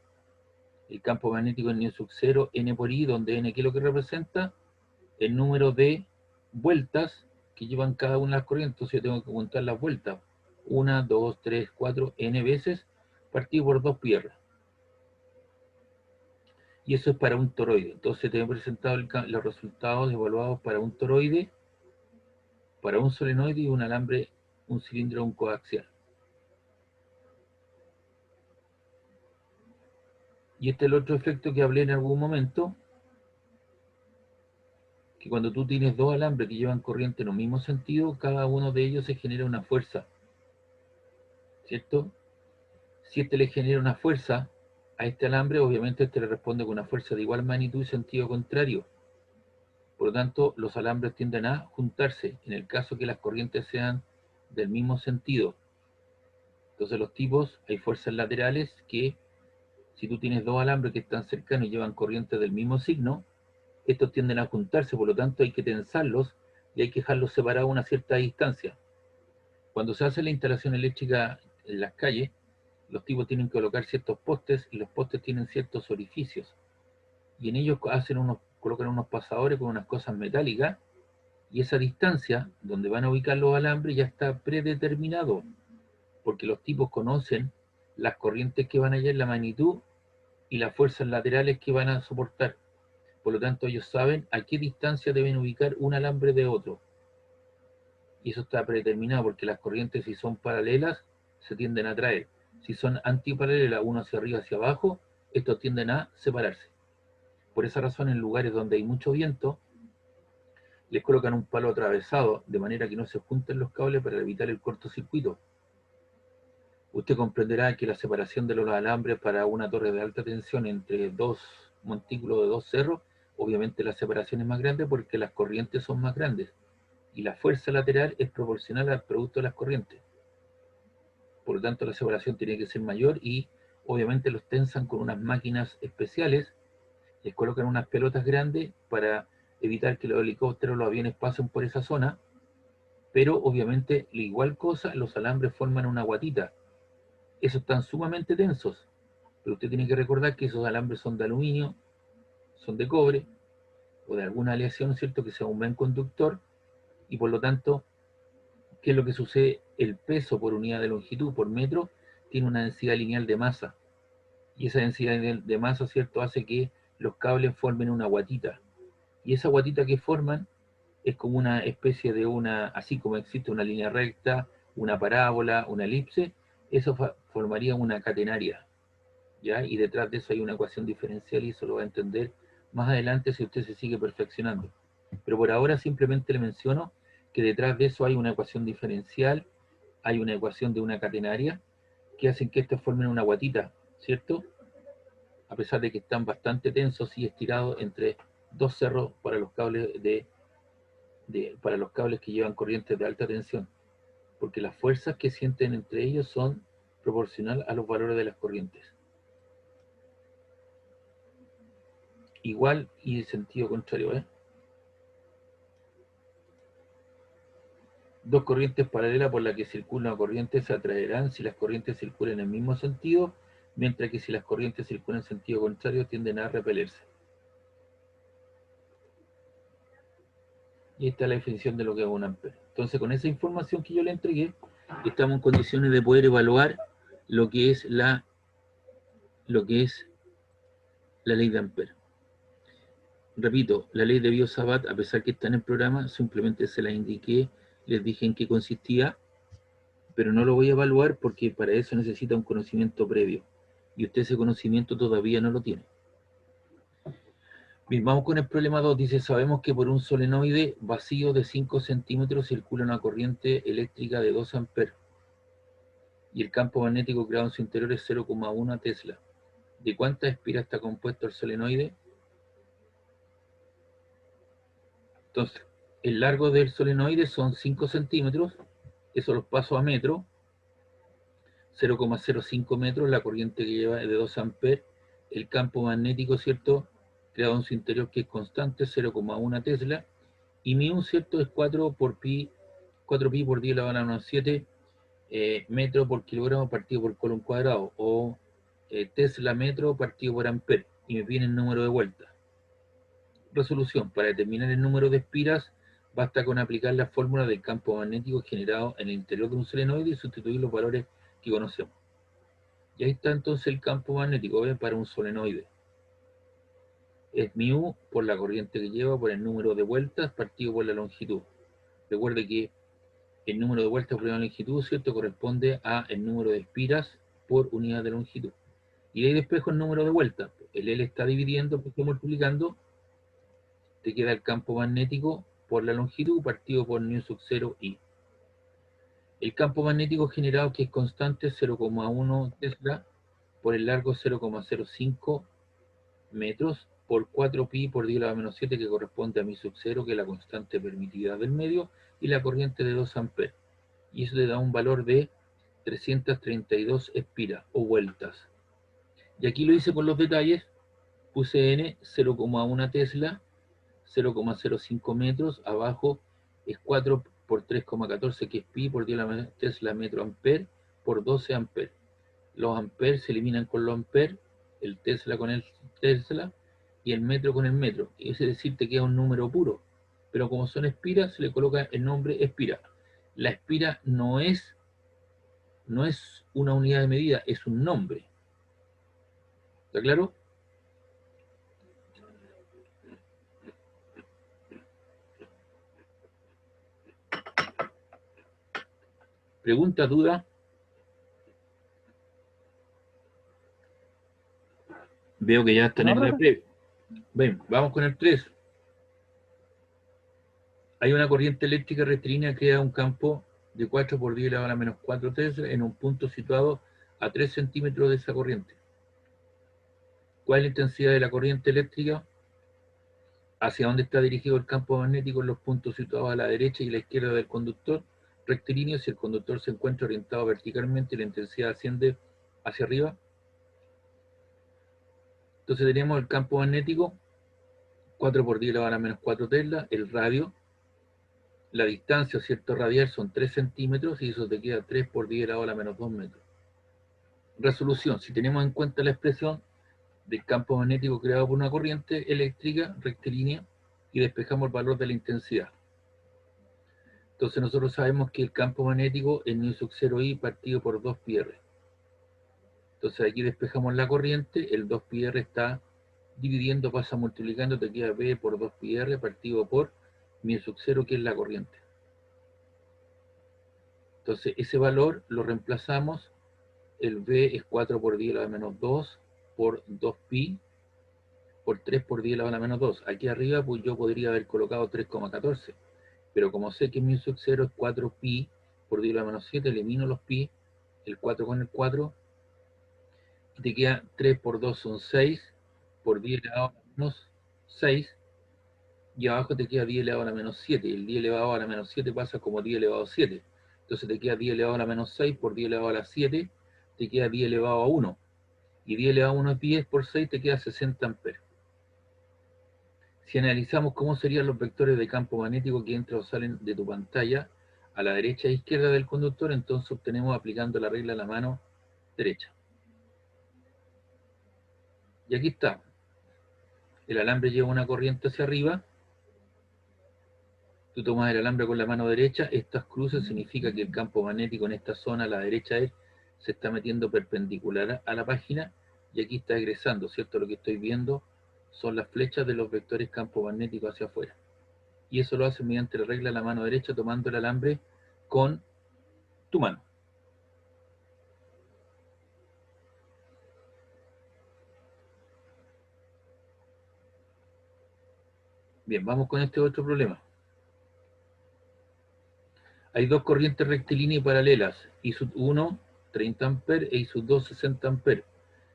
el campo magnético es μ sub 0, N por I, donde N, ¿qué es lo que representa? El número de vueltas que llevan cada una de las corrientes. Entonces yo tengo que contar las vueltas. 1, 2, 3, 4, N veces, partido por 2 pi-r. Y eso es para un toroide. Entonces te he presentado los resultados evaluados para un toroide, para un solenoide y un alambre, un cilindro, un coaxial. Y este es el otro efecto que hablé en algún momento, que cuando tú tienes dos alambres que llevan corriente en un mismo sentido, cada uno de ellos se genera una fuerza, ¿cierto? Si este le genera una fuerza a este alambre, obviamente este le responde con una fuerza de igual magnitud y sentido contrario. Por lo tanto, los alambres tienden a juntarse, en el caso que las corrientes sean del mismo sentido. Entonces los tipos, hay fuerzas laterales que, si tú tienes dos alambres que están cercanos y llevan corrientes del mismo signo, estos tienden a juntarse, por lo tanto hay que tensarlos y hay que dejarlos separados a una cierta distancia. Cuando se hace la instalación eléctrica en las calles, los tipos tienen que colocar ciertos postes, y los postes tienen ciertos orificios, y en ellos colocan unos pasadores con unas cosas metálicas, y esa distancia donde van a ubicar los alambres ya está predeterminado, porque los tipos conocen las corrientes que van a hallar, la magnitud y las fuerzas laterales que van a soportar. Por lo tanto, ellos saben a qué distancia deben ubicar un alambre de otro, y eso está predeterminado, porque las corrientes, si son paralelas, se tienden a atraer. Si son antiparalelas, uno hacia arriba, hacia abajo, estos tienden a separarse. Por esa razón, en lugares donde hay mucho viento, les colocan un palo atravesado, de manera que no se junten los cables para evitar el cortocircuito. Usted comprenderá que la separación de los alambres para una torre de alta tensión entre dos montículos de dos cerros, obviamente la separación es más grande porque las corrientes son más grandes, y la fuerza lateral es proporcional al producto de las corrientes. Por lo tanto, la separación tiene que ser mayor, y obviamente los tensan con unas máquinas especiales, les colocan unas pelotas grandes para evitar que los helicópteros, los aviones pasen por esa zona, pero obviamente la igual cosa, los alambres forman una guatita. Esos están sumamente tensos, pero usted tiene que recordar que esos alambres son de aluminio, son de cobre, o de alguna aleación, ¿cierto?, que sea un buen conductor, y por lo tanto, ¿qué es lo que sucede? El peso por unidad de longitud, por metro, tiene una densidad lineal de masa, y esa densidad de masa, ¿cierto?, hace que los cables formen una guatita, y esa guatita que forman es como una especie de así como existe una línea recta, una parábola, una elipse, eso formaría una catenaria, ¿ya? Y detrás de eso hay una ecuación diferencial, y eso lo va a entender más adelante si usted se sigue perfeccionando. Pero por ahora simplemente le menciono que detrás de eso hay una ecuación diferencial, hay una ecuación de una catenaria, que hacen que estos formen una guatita, ¿cierto? A pesar de que están bastante tensos y estirados entre dos cerros para los cables para los cables que llevan corrientes de alta tensión, porque las fuerzas que sienten entre ellos son proporcional a los valores de las corrientes. Igual y sentido contrario, ¿eh? Dos corrientes paralelas por las que circula una corriente se atraerán si las corrientes circulan en el mismo sentido, mientras que si las corrientes circulan en sentido contrario tienden a repelerse. Y esta es la definición de lo que es un amperio. Entonces, con esa información que yo le entregué, estamos en condiciones de poder evaluar lo que es la ley de Ampere. Repito, la ley de Biot-Savart, a pesar que está en el programa, simplemente se la indiqué, les dije en qué consistía, pero no lo voy a evaluar porque para eso necesita un conocimiento previo. Y usted ese conocimiento todavía no lo tiene. Bien, vamos con el problema 2. Dice, sabemos que por un solenoide vacío de 5 centímetros circula una corriente eléctrica de 2 amperes y el campo magnético creado en su interior es 0,1 Tesla. ¿De cuántas espiras está compuesto el solenoide? Entonces, el largo del solenoide son 5 centímetros, eso los paso a metro, 0,05 metros, la corriente que lleva es de 2 amperes, el campo magnético, ¿cierto?, creado en su interior que es constante, 0,1 Tesla, y mi ¿cierto?, es 4 por pi, 4 pi por 10 a la menos 7 metro por kilogramo partido por coulomb cuadrado, o Tesla metro partido por amper, y me viene el número de vueltas. Resolución: para determinar el número de espiras basta con aplicar la fórmula del campo magnético generado en el interior de un solenoide y sustituir los valores que conocemos. Y ahí está entonces el campo magnético, ¿ven?, para un solenoide. Es mu por la corriente que lleva por el número de vueltas partido por la longitud. Recuerde que el número de vueltas por la longitud, ¿cierto?, corresponde a el número de espiras por unidad de longitud. Y ahí despejo el número de vueltas. El L está dividiendo, porque multiplicando, te queda el campo magnético por la longitud partido por nu sub 0 i. El campo magnético generado, que es constante, 0,1 Tesla por el largo 0,05 metros por 4 pi por 10 a la menos 7, que corresponde a mi sub 0, que es la constante permitida del medio, y la corriente de 2 amperes. Y eso te da un valor de 332 espiras o vueltas. Y aquí lo hice con los detalles, puse n 0,1 Tesla, 0,05 metros, abajo es 4 por 3,14, que es pi por 10 a la menos Tesla metro amper por 12 amperes. Los amperes se eliminan con los amperes, el Tesla con el Tesla y el metro con el metro. Es decir, te queda un número puro. Pero como son espiras, se le coloca el nombre espira. La espira no es una unidad de medida, es un nombre. ¿Está claro? ¿Pregunta, duda? Veo que ya están en la previa. Ven, vamos con el 3. Hay una corriente eléctrica rectilínea que crea un campo de 4 por 10 a la menos 4 Tesla en un punto situado a 3 centímetros de esa corriente. ¿Cuál es la intensidad de la corriente eléctrica? ¿Hacia dónde está dirigido el campo magnético en los puntos situados a la derecha y la izquierda del conductor? Rectilíneo. Si el conductor se encuentra orientado verticalmente y la intensidad asciende hacia arriba. Entonces tenemos el campo magnético, 4 por 10 a la menos 4 Tesla, el radio, la distancia, ¿cierto?, radial son 3 centímetros y eso te queda 3 por 10 a la menos 2 metros. Resolución: si tenemos en cuenta la expresión del campo magnético creado por una corriente eléctrica rectilínea y despejamos el valor de la intensidad. Entonces nosotros sabemos que el campo magnético es nu sub 0i partido por 2 pi r. Entonces aquí despejamos la corriente, el 2 pi r está dividiendo, pasa multiplicando, te queda b por 2 pi r partido por mi sub 0, que es la corriente. Entonces ese valor lo reemplazamos, el b es 4 por 10 a la menos 2 por 2 pi por 3 por 10 a la menos 2. Aquí arriba pues yo podría haber colocado 3,14, pero como sé que mi sub 0 es 4 pi por 10 a la menos 7, elimino los pi, el 4 con el 4, y te queda 3 por 2 son 6, por 10 elevado a la menos 6, y abajo te queda 10 elevado a la menos 7, y el 10 elevado a la menos 7 pasa como 10 elevado a 7. Entonces te queda 10 elevado a la menos 6 por 10 elevado a la 7, te queda 10 elevado a 1. Y 10 elevado a 1 es 10 por 6, te queda 60 amperes. Si analizamos cómo serían los vectores de campo magnético que entran o salen de tu pantalla a la derecha e izquierda del conductor, entonces obtenemos aplicando la regla a la mano derecha. Y aquí está. El alambre lleva una corriente hacia arriba, Tú tomas el alambre con la mano derecha, estas cruces significa que el campo magnético en esta zona, a la derecha se está metiendo perpendicular a la página y aquí está egresando, ¿cierto? Lo que estoy viendo son las flechas de los vectores campo magnético hacia afuera. Y eso lo hace mediante la regla de la mano derecha, tomando el alambre con tu mano. Bien, vamos con este otro problema. Hay dos corrientes rectilíneas y paralelas, I sub 1, 30 amperes, e I sub 2, 60 amperes.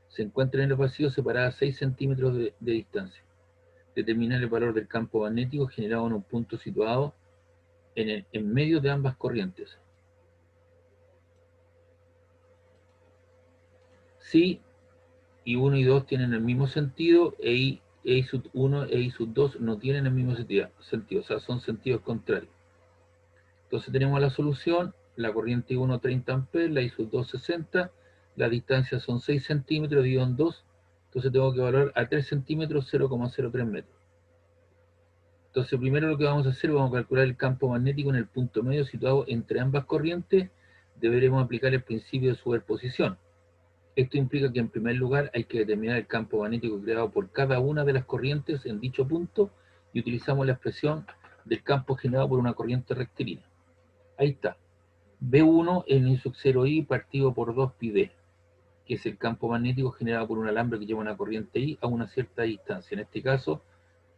Se encuentran en el vacío separadas 6 centímetros de distancia. Determinar el valor del campo magnético generado en un punto situado en medio de ambas corrientes. Si I1 y 2 tienen el mismo sentido, e I sub 1 e I sub 2 no tienen el mismo sentido, o sea, son sentidos contrarios. Entonces tenemos la solución, la corriente I1 30 amperes, la I sub 2 60, la distancia son 6 centímetros dividido en 2, entonces tengo que evaluar a 3 centímetros 0,03 metros. Entonces primero lo que vamos a hacer, vamos a calcular el campo magnético en el punto medio situado entre ambas corrientes. Deberemos aplicar el principio de superposición. Esto implica que en primer lugar hay que determinar el campo magnético creado por cada una de las corrientes en dicho punto y utilizamos la expresión del campo generado por una corriente rectilínea. Ahí está. B1 en I sub 0I partido por 2πd, que es el campo magnético generado por un alambre que lleva una corriente I a una cierta distancia. En este caso,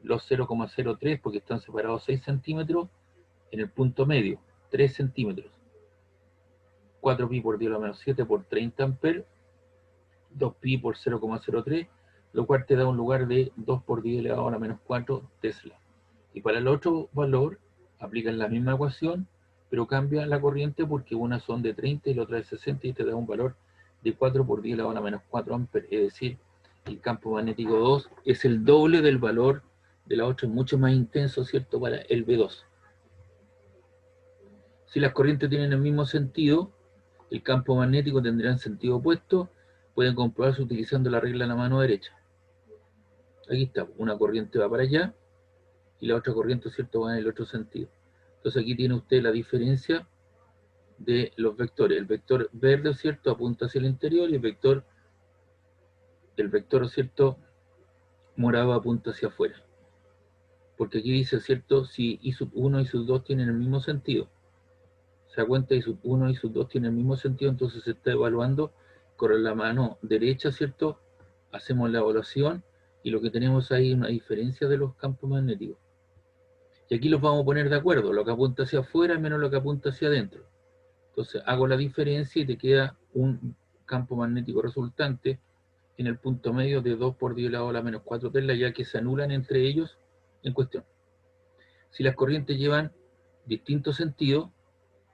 los 0,03 porque están separados 6 centímetros en el punto medio, 3 centímetros. 4pi por 10 a la menos 7 por 30 amperes, 2pi por 0,03, lo cual te da un lugar de 2 por 10 elevado a la menos 4 Tesla. Y para el otro valor, aplican la misma ecuación, pero cambia la corriente porque una son de 30 y la otra de 60 y te da un valor de 4 por 10 elevado a la menos 4 amperes. Es decir, el campo magnético 2 es el doble del valor de la otra, es mucho más intenso, ¿cierto?, para el B2. Si las corrientes tienen el mismo sentido, el campo magnético tendrá en sentido opuesto. Pueden comprobarse utilizando la regla de la mano derecha. Aquí está, una corriente va para allá y la otra corriente, ¿cierto?, va en el otro sentido. Entonces aquí tiene usted la diferencia de los vectores. El vector verde, ¿cierto?, apunta hacia el interior y el vector, ¿cierto?, morado apunta hacia afuera. Porque aquí dice, ¿cierto?, si I sub 1 y I sub 2 tienen el mismo sentido. Se da cuenta, I sub 1 y I sub 2 tienen el mismo sentido, entonces se está evaluando con la mano derecha, ¿cierto? Hacemos la evaluación y lo que tenemos ahí es una diferencia de los campos magnéticos. Y aquí los vamos a poner de acuerdo, lo que apunta hacia afuera menos lo que apunta hacia adentro. Entonces hago la diferencia y te queda un campo magnético resultante en el punto medio de 2 por 10 elevado a la menos 4 Tesla, ya que se anulan entre ellos en cuestión. Si las corrientes llevan distintos sentidos,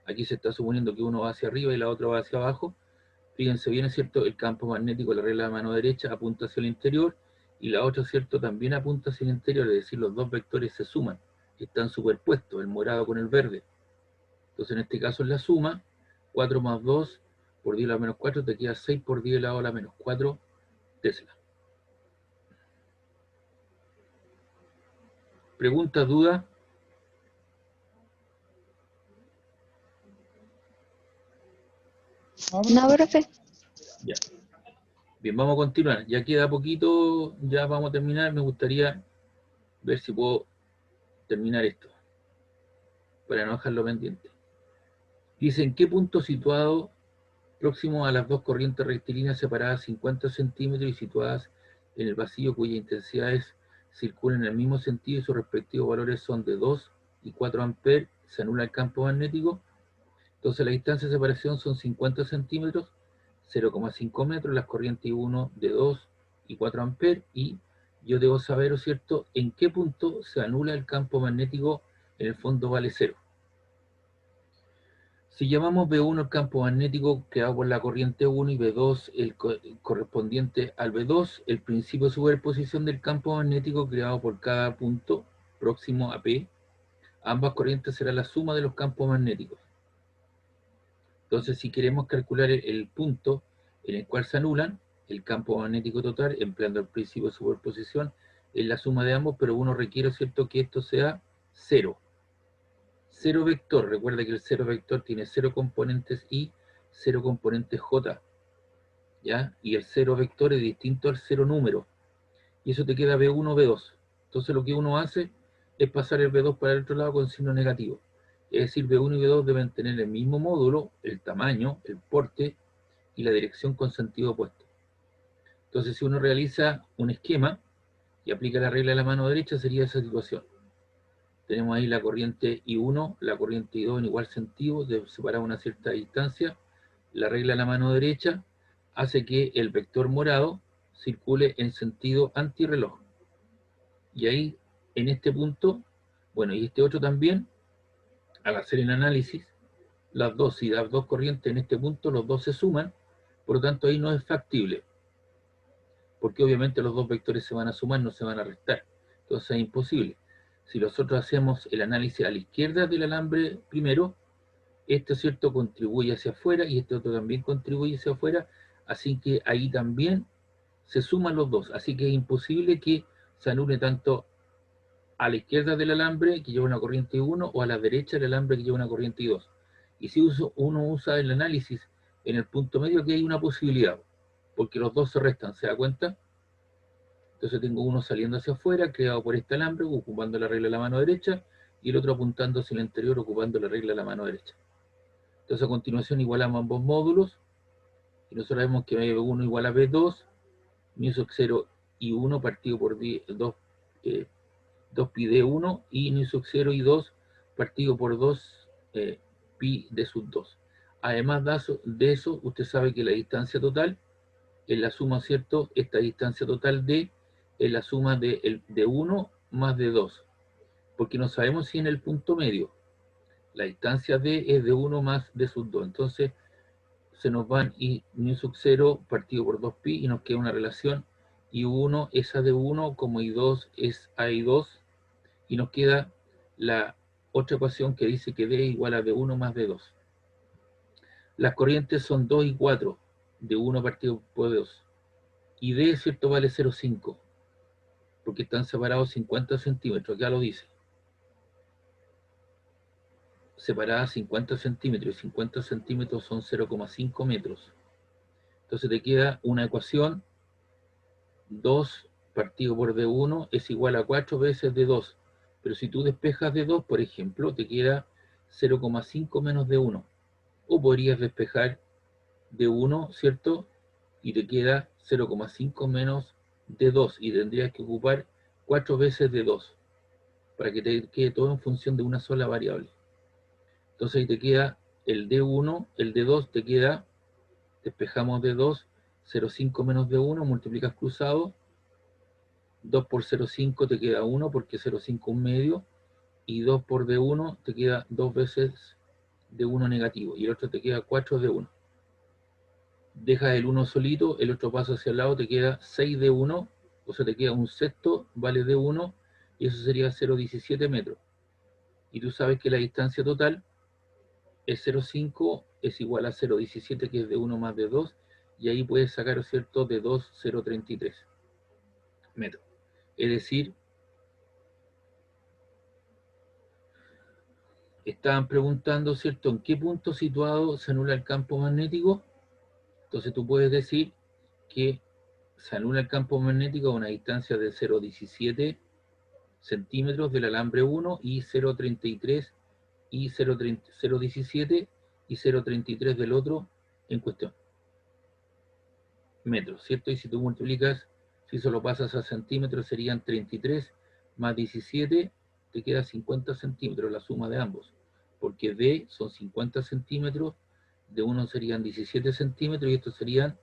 aquí se está suponiendo que uno va hacia arriba y la otra va hacia abajo. Fíjense bien, es cierto, el campo magnético de la regla de la mano derecha apunta hacia el interior y la otra, cierto, también apunta hacia el interior, es decir, los dos vectores se suman, están superpuestos, el morado con el verde. Entonces en este caso es la suma, 4 más 2 por 10 a la menos 4 te queda 6 por 10 elevado a la menos 4 Tesla. ¿Preguntas, dudas? No, profe. Ya. Bien, vamos a continuar. Ya queda poquito, ya vamos a terminar. Me gustaría ver si puedo terminar esto, para no dejarlo pendiente. Dice, ¿en qué punto situado próximo a las dos corrientes rectilíneas separadas 50 centímetros y situadas en el vacío cuyas intensidades circulan en el mismo sentido y sus respectivos valores son de 2 y 4 amperes, se anula el campo magnético? Entonces la distancia de separación son 50 centímetros, 0,5 metros, las corrientes I1 de 2 y 4 amperes, y yo debo saber, ¿cierto?, en qué punto se anula el campo magnético, en el fondo vale 0. Si llamamos B1 el campo magnético creado por la corriente 1 y B2 el correspondiente al B2, el principio de superposición del campo magnético creado por cada punto próximo a P, ambas corrientes será la suma de los campos magnéticos. Entonces, si queremos calcular el punto en el cual se anulan, el campo magnético total, empleando el principio de superposición, es la suma de ambos, pero uno requiere, ¿cierto?, que esto sea 0. cero vector, recuerda que el cero vector tiene 0 componentes y 0 componentes j, ¿ya? Y el cero vector es distinto al cero número, y eso te queda B1, B2. Entonces lo que uno hace es pasar el B2 para el otro lado con signo negativo. Es decir, B1 y B2 deben tener el mismo módulo, el tamaño, el porte y la dirección con sentido opuesto. Entonces si uno realiza un esquema y aplica la regla de la mano derecha, sería esa situación. Tenemos ahí la corriente I1, la corriente I2 en igual sentido, separada a una cierta distancia. La regla de la mano derecha hace que el vector morado circule en sentido antirreloj. Y ahí, en este punto, bueno, y este otro también, al hacer el análisis, las dos, si las dos corrientes en este punto, los dos se suman, por lo tanto ahí no es factible, porque obviamente los dos vectores se van a sumar, no se van a restar, entonces es imposible. Si nosotros hacemos el análisis a la izquierda del alambre primero, este, ¿cierto?, contribuye hacia afuera y este otro también contribuye hacia afuera, así que ahí también se suman los dos, así que es imposible que se anule tanto a la izquierda del alambre que lleva una corriente I1 o a la derecha del alambre que lleva una corriente I2. Y si uno usa el análisis en el punto medio, que hay una posibilidad, porque los dos se restan, ¿se da cuenta? Entonces tengo uno saliendo hacia afuera, creado por este alambre, ocupando la regla de la mano derecha, y el otro apuntando hacia el interior, ocupando la regla de la mano derecha. Entonces a continuación igualamos ambos módulos, y nosotros vemos que B1 igual a B2, mu sub 0 y 1 partido por 2 pi de 1, y mu sub 0 y 2 partido por 2 pi de sub 2. Además de eso, usted sabe que la distancia total es la suma, ¿cierto? Esta distancia total D es la suma de 1 más de 2, porque no sabemos si en el punto medio la distancia D es de 1 más D sub 2, entonces se nos van y mu sub 0 partido por 2 pi y nos queda una relación I1 es A de 1 como I2 es A de 2, y nos queda la otra ecuación que dice que D igual a D1 más D2. Las corrientes son 2 y 4, de 1 partido por 2. Y D, ¿cierto?, vale 0,5, porque están separados 50 centímetros, acá lo dice. Separadas 50 centímetros, y 50 centímetros son 0,5 metros. Entonces te queda una ecuación, 2 partido por D1 es igual a 4 veces D2. Pero si tú despejas D2, por ejemplo, te queda 0,5 menos D1. O podrías despejar D1, ¿cierto? Y te queda 0,5 menos D2. Y tendrías que ocupar 4 veces D2 para que te quede todo en función de una sola variable. Entonces ahí te queda el D1, el D2 te queda, despejamos D2, 0,5 menos D1, multiplicas cruzado, 2 por 0,5 te queda 1 porque 0,5 un medio, y 2 por D1 te queda 2 veces D1 negativo, y el otro te queda 4 D1. Dejas el 1 solito, el otro pasa hacia el lado, te queda 6 D1, o sea te queda un sexto, vale D1, y eso sería 0,17 metros. Y tú sabes que la distancia total es 0,5, es igual a 0,17, que es D1 más D2, y ahí puedes sacar, ¿cierto?, D2, 0,33 metros. Es decir, estaban preguntando, ¿cierto?, en qué punto situado se anula el campo magnético. Entonces tú puedes decir que se anula el campo magnético a una distancia de 0,17 centímetros del alambre 1 y 0,33 y 0,17 y 0,33 del otro en cuestión. Metros, ¿cierto? Y si tú multiplicas, si solo pasas a centímetros, serían 33 más 17, te queda 50 centímetros, la suma de ambos. Porque D son 50 centímetros, de uno serían 17 centímetros y estos serían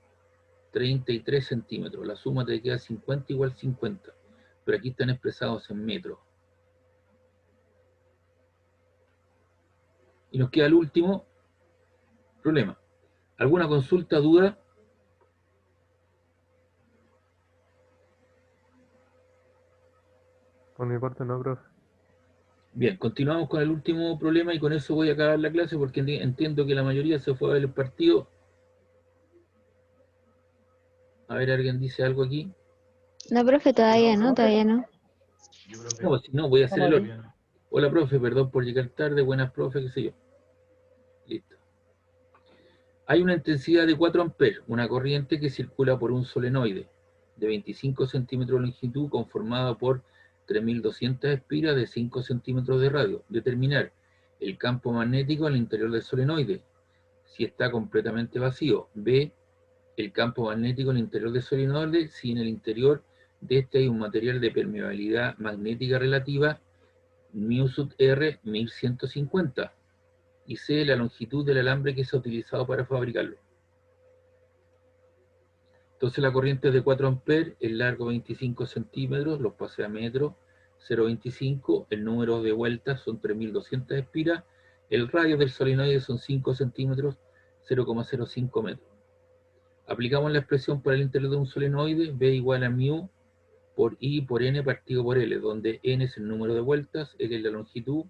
33 centímetros. La suma te queda 50 igual 50. Pero aquí están expresados en metros. Y nos queda el último problema. ¿Alguna consulta, duda? Por mi parte no, profe. Bien, continuamos con el último problema y con eso voy a acabar la clase porque entiendo que la mayoría se fue a ver el partido. A ver, ¿alguien dice algo aquí? No, profe, todavía no, todavía no. No, si no, voy a hacer el otro. Hola, profe, perdón por llegar tarde. Buenas, profe, qué sé yo. Listo. Hay una intensidad de 4 amperes, una corriente que circula por un solenoide de 25 centímetros de longitud conformado por 3.200 espiras de 5 centímetros de radio. Determinar el campo magnético al interior del solenoide, si está completamente vacío. B, el campo magnético al interior del solenoide, si en el interior de este hay un material de permeabilidad magnética relativa, μ sub R 1150. Y C, la longitud del alambre que se ha utilizado para fabricarlo. Entonces la corriente es de 4 amperes, el largo 25 centímetros, los pasé a metro, 0,25, el número de vueltas son 3.200 espiras, el radio del solenoide son 5 centímetros, 0,05 metros. Aplicamos la expresión para el interior de un solenoide, B igual a μ por I por N partido por L, donde N es el número de vueltas, L es la longitud,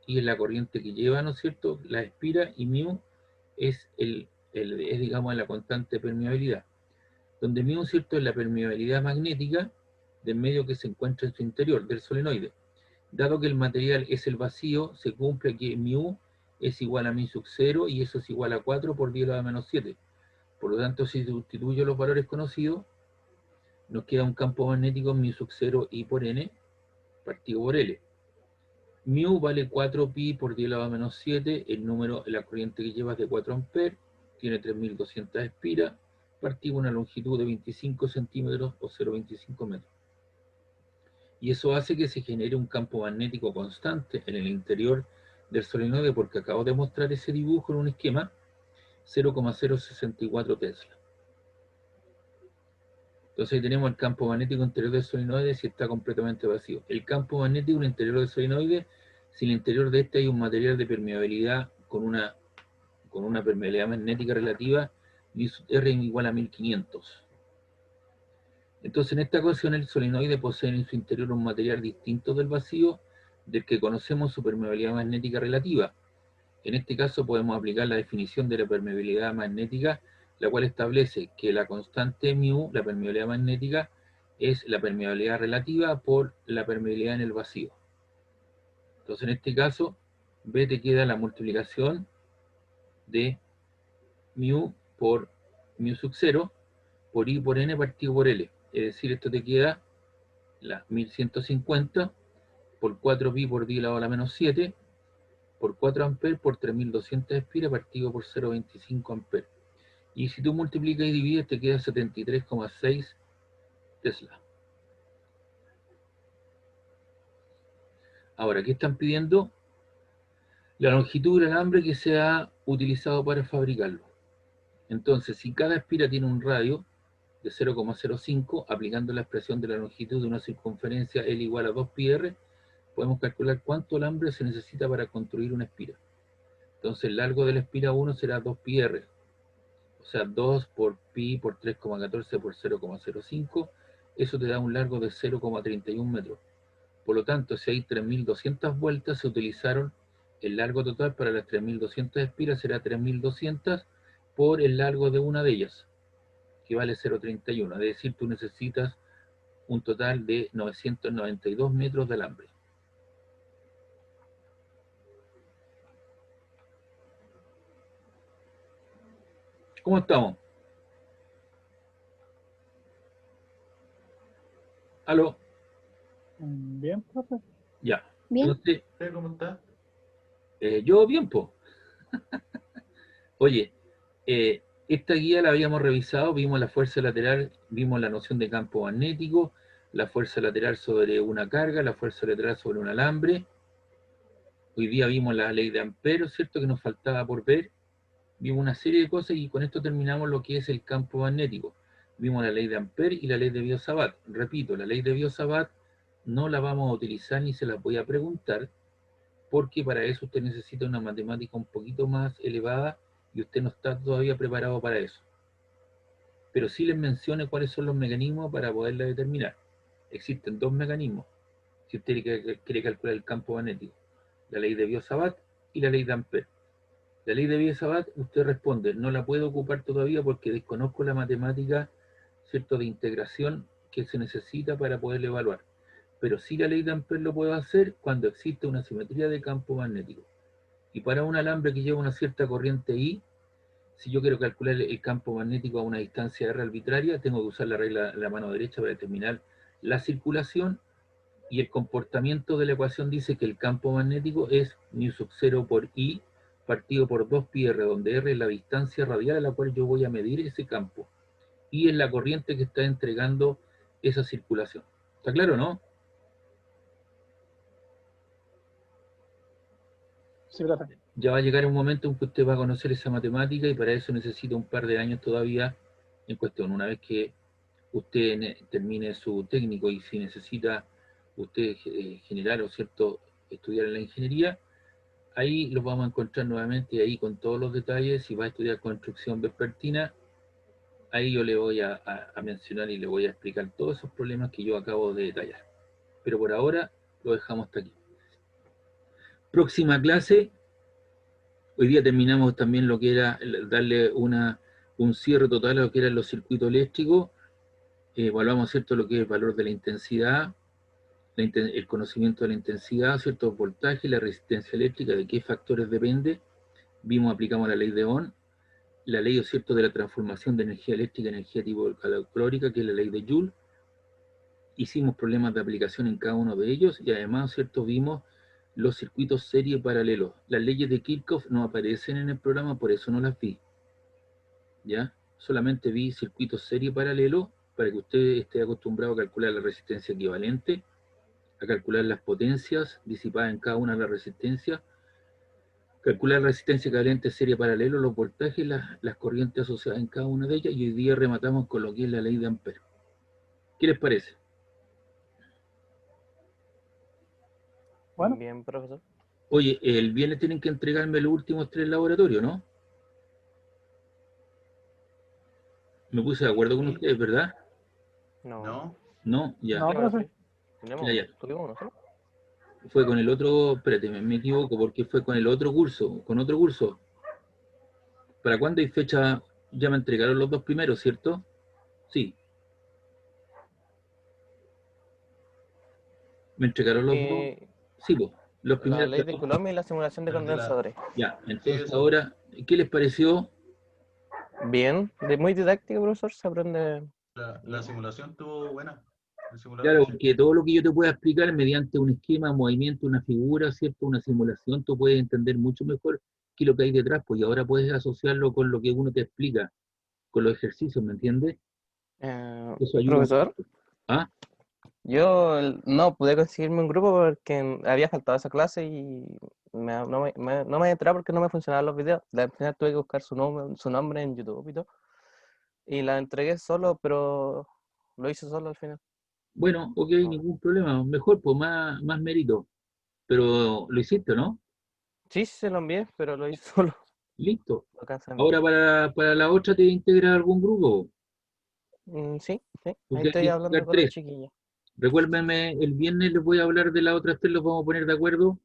I es la corriente que lleva, ¿no es cierto?, la espira, y μ es, digamos, la constante de permeabilidad. Donde μ, ¿cierto?, es la permeabilidad magnética del medio que se encuentra en su interior, del solenoide. Dado que el material es el vacío, se cumple que μ es igual a μ sub 0 y eso es igual a 4 por 10 a la menos 7. Por lo tanto, si sustituyo los valores conocidos, nos queda un campo magnético μ sub 0 I por N partido por L. μ vale 4 pi por 10 a la menos 7, el número, la corriente que lleva es de 4 amperes, tiene 3.200 espiras, partido una longitud de 25 centímetros o 0,25 metros. Y eso hace que se genere un campo magnético constante en el interior del solenoide, porque acabo de mostrar ese dibujo en un esquema, 0,064 Tesla. Entonces ahí tenemos el campo magnético interior del solenoide si está completamente vacío. El campo magnético en el interior del solenoide, si en el interior de este hay un material de permeabilidad con una permeabilidad magnética relativa, R igual a 1500. Entonces en esta ocasión el solenoide posee en su interior un material distinto del vacío, del que conocemos su permeabilidad magnética relativa. En este caso podemos aplicar la definición de la permeabilidad magnética, la cual establece que la constante μ, la permeabilidad magnética, es la permeabilidad relativa por la permeabilidad en el vacío. Entonces en este caso, B te queda la multiplicación de μ por μ sub 0 por I por N partido por L. Es decir, esto te queda la 1150 por 4 pi por 10 a la menos 7 por 4 amperes por 3.200 espiras partido por 0,25 amperes. Y si tú multiplicas y divides, te queda 73,6 Tesla. Ahora, ¿qué están pidiendo? La longitud del alambre que se ha utilizado para fabricarlo. Entonces, si cada espira tiene un radio de 0,05, aplicando la expresión de la longitud de una circunferencia L igual a 2πr, podemos calcular cuánto alambre se necesita para construir una espira. Entonces, el largo de la espira 1 será 2πr. O sea, 2 por pi por 3,14 por 0,05, eso te da un largo de 0,31 metros. Por lo tanto, si hay 3.200 vueltas, se utilizaron el largo total para las 3.200 espiras, será 3.200 por el largo de una de ellas, que vale 0,31. Es decir, tú necesitas un total de 992 metros de alambre. ¿Cómo estamos? ¿Aló? Bien, profe. Ya. Bien. Entonces, ¿Cómo está? yo bien, po. Oye, esta guía la habíamos revisado, vimos la fuerza lateral, vimos la noción de campo magnético, la fuerza lateral sobre una carga, la fuerza lateral sobre un alambre. Hoy día vimos la ley de Ampere, ¿cierto?, que nos faltaba por ver. Vimos una serie de cosas y con esto terminamos lo que es el campo magnético. Vimos la ley de Ampere y la ley de Biot-Savart. Repito, la ley de Biot-Savart no la vamos a utilizar ni se la voy a preguntar, porque para eso usted necesita una matemática un poquito más elevada y usted no está todavía preparado para eso. Pero sí les menciono cuáles son los mecanismos para poderla determinar. Existen dos mecanismos, si usted quiere calcular el campo magnético: la ley de Biot-Savart y la ley de Ampere. La ley de Biot-Savart, usted responde, no la puedo ocupar todavía porque desconozco la matemática, ¿cierto?, de integración que se necesita para poderla evaluar. pero sí la ley de Ampère lo puedo hacer cuando existe una simetría de campo magnético. Y para un alambre que lleva una cierta corriente I, si yo quiero calcular el campo magnético a una distancia R arbitraria, tengo que usar la regla de la mano derecha para determinar la circulación, y el comportamiento de la ecuación dice que el campo magnético es μ0 por I partido por 2πr, donde R es la distancia radial a la cual yo voy a medir ese campo. Y es la corriente que está entregando esa circulación. ¿Está claro, no? Sí, profe. Ya va a llegar un momento en que usted va a conocer esa matemática y para eso necesita un par de años todavía en cuestión. Una vez que usted termine su técnico y si necesita usted generar o cierto estudiar en la ingeniería, ahí los vamos a encontrar nuevamente ahí con todos los detalles. Si va a estudiar construcción vespertina, ahí yo le voy a mencionar y le voy a explicar todos esos problemas que yo acabo de detallar. Pero por ahora lo dejamos hasta aquí. Próxima clase. Hoy día terminamos también lo que era darle un cierre total a lo que eran los circuitos eléctricos. Evaluamos, ¿cierto?, lo que es el valor de la intensidad, el conocimiento de la intensidad, ¿cierto?, voltaje, la resistencia eléctrica, de qué factores depende. Vimos, aplicamos la ley de Ohm, la ley, ¿cierto?, de la transformación de energía eléctrica en energía tipo calórica, que es la ley de Joule. Hicimos problemas de aplicación en cada uno de ellos y además, ¿cierto?, vimos los circuitos serie paralelos. Las leyes de Kirchhoff no aparecen en el programa, por eso no las vi. ¿Ya? Solamente vi circuitos serie paralelo para que usted esté acostumbrado a calcular la resistencia equivalente, a calcular las potencias disipadas en cada una de las resistencias, calcular la resistencia equivalente serie paralelo, los voltajes, las corrientes asociadas en cada una de ellas, y hoy día rematamos con lo que es la ley de Ampère. ¿Qué les parece? Bueno. Bien, profesor. Oye, el viernes tienen que entregarme los últimos 3 laboratorios, ¿no? Me puse de acuerdo con ustedes, ¿verdad? No. No, ya. No, profe. Ya. Tuvimos uno, ¿sí? Fue con el otro, espérate, me equivoco, porque fue con el otro curso, con otro curso. ¿Para cuándo hay fecha? Ya me entregaron los 2 primeros, ¿cierto? Sí. ¿Me entregaron los 2? Sí, pues. Los La primeros. ley de Coulomb y la simulación de condensadores. Ya, entonces ahora, ¿qué les pareció? Bien, muy didáctico, profesor, se aprende. La simulación estuvo buena. Claro, porque todo lo que yo te pueda explicar mediante un esquema, movimiento, una figura, ¿cierto? Una simulación, tú puedes entender mucho mejor que lo que hay detrás, pues, y ahora puedes asociarlo con lo que uno te explica, con los ejercicios, ¿me entiendes? Eso ayuda Profesor, mucho. ¿Ah? yo no pude conseguirme un grupo porque había faltado esa clase y no me entraba porque no me funcionaban los videos. Al final tuve que buscar su nombre en YouTube y todo. Y la entregué solo, pero lo hice solo al final. Bueno, ok, ningún problema. Mejor, pues más mérito. Pero lo hiciste, ¿no? Sí, se lo envié, pero lo hice solo. Listo. Lo alcancé a enviar. Ahora para la otra te integras a algún grupo. Sí. Ahí Porque hay estoy que hablando integrar con los 3. chiquillos. Recuérdenme, el viernes les voy a hablar de las otras 3, los vamos a poner de acuerdo,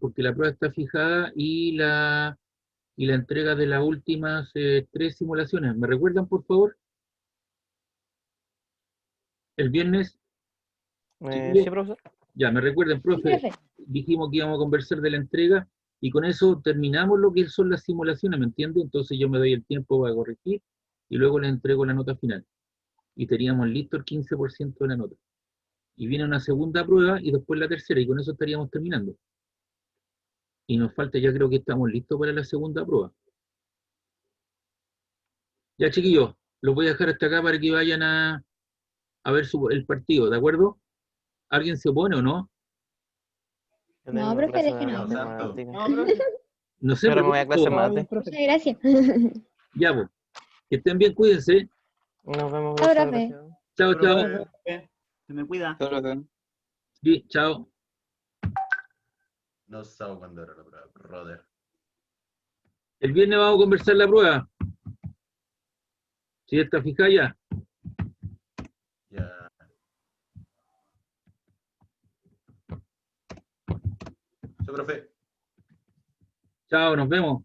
porque la prueba está fijada y la entrega de las últimas 3 simulaciones. ¿Me recuerdan, por favor? El viernes. Sí, profesor. Ya, me recuerden, Sí, profe, profe. dijimos que íbamos a conversar de la entrega y con eso terminamos lo que son las simulaciones, ¿me entiende? Entonces yo me doy el tiempo para corregir y luego les entrego la nota final. Y teníamos listo el 15% de la nota. Y viene una segunda prueba y después la tercera y con eso estaríamos terminando. Y nos falta, ya creo que estamos listos para la segunda prueba. Ya, chiquillos, los voy a dejar hasta acá para que vayan a ver el partido, ¿de acuerdo? ¿Alguien se opone o no? Yo No, tengo profe, clase deje de no. matemática. No, profe. No sé, Pero me pero voy a clase de Todo bien, mate. profe. Muchas gracias. ya, pues. Que estén bien, cuídense. Nos vemos, Chao, profesor. profe. Gracias. Chao, chao. Profe, se me cuida. Sí, chao. No sabía cuándo era la prueba, brother. El viernes vamos a conversar la prueba. ¿Sí está fija ya? Ya. Sí, profe. Chao, nos vemos.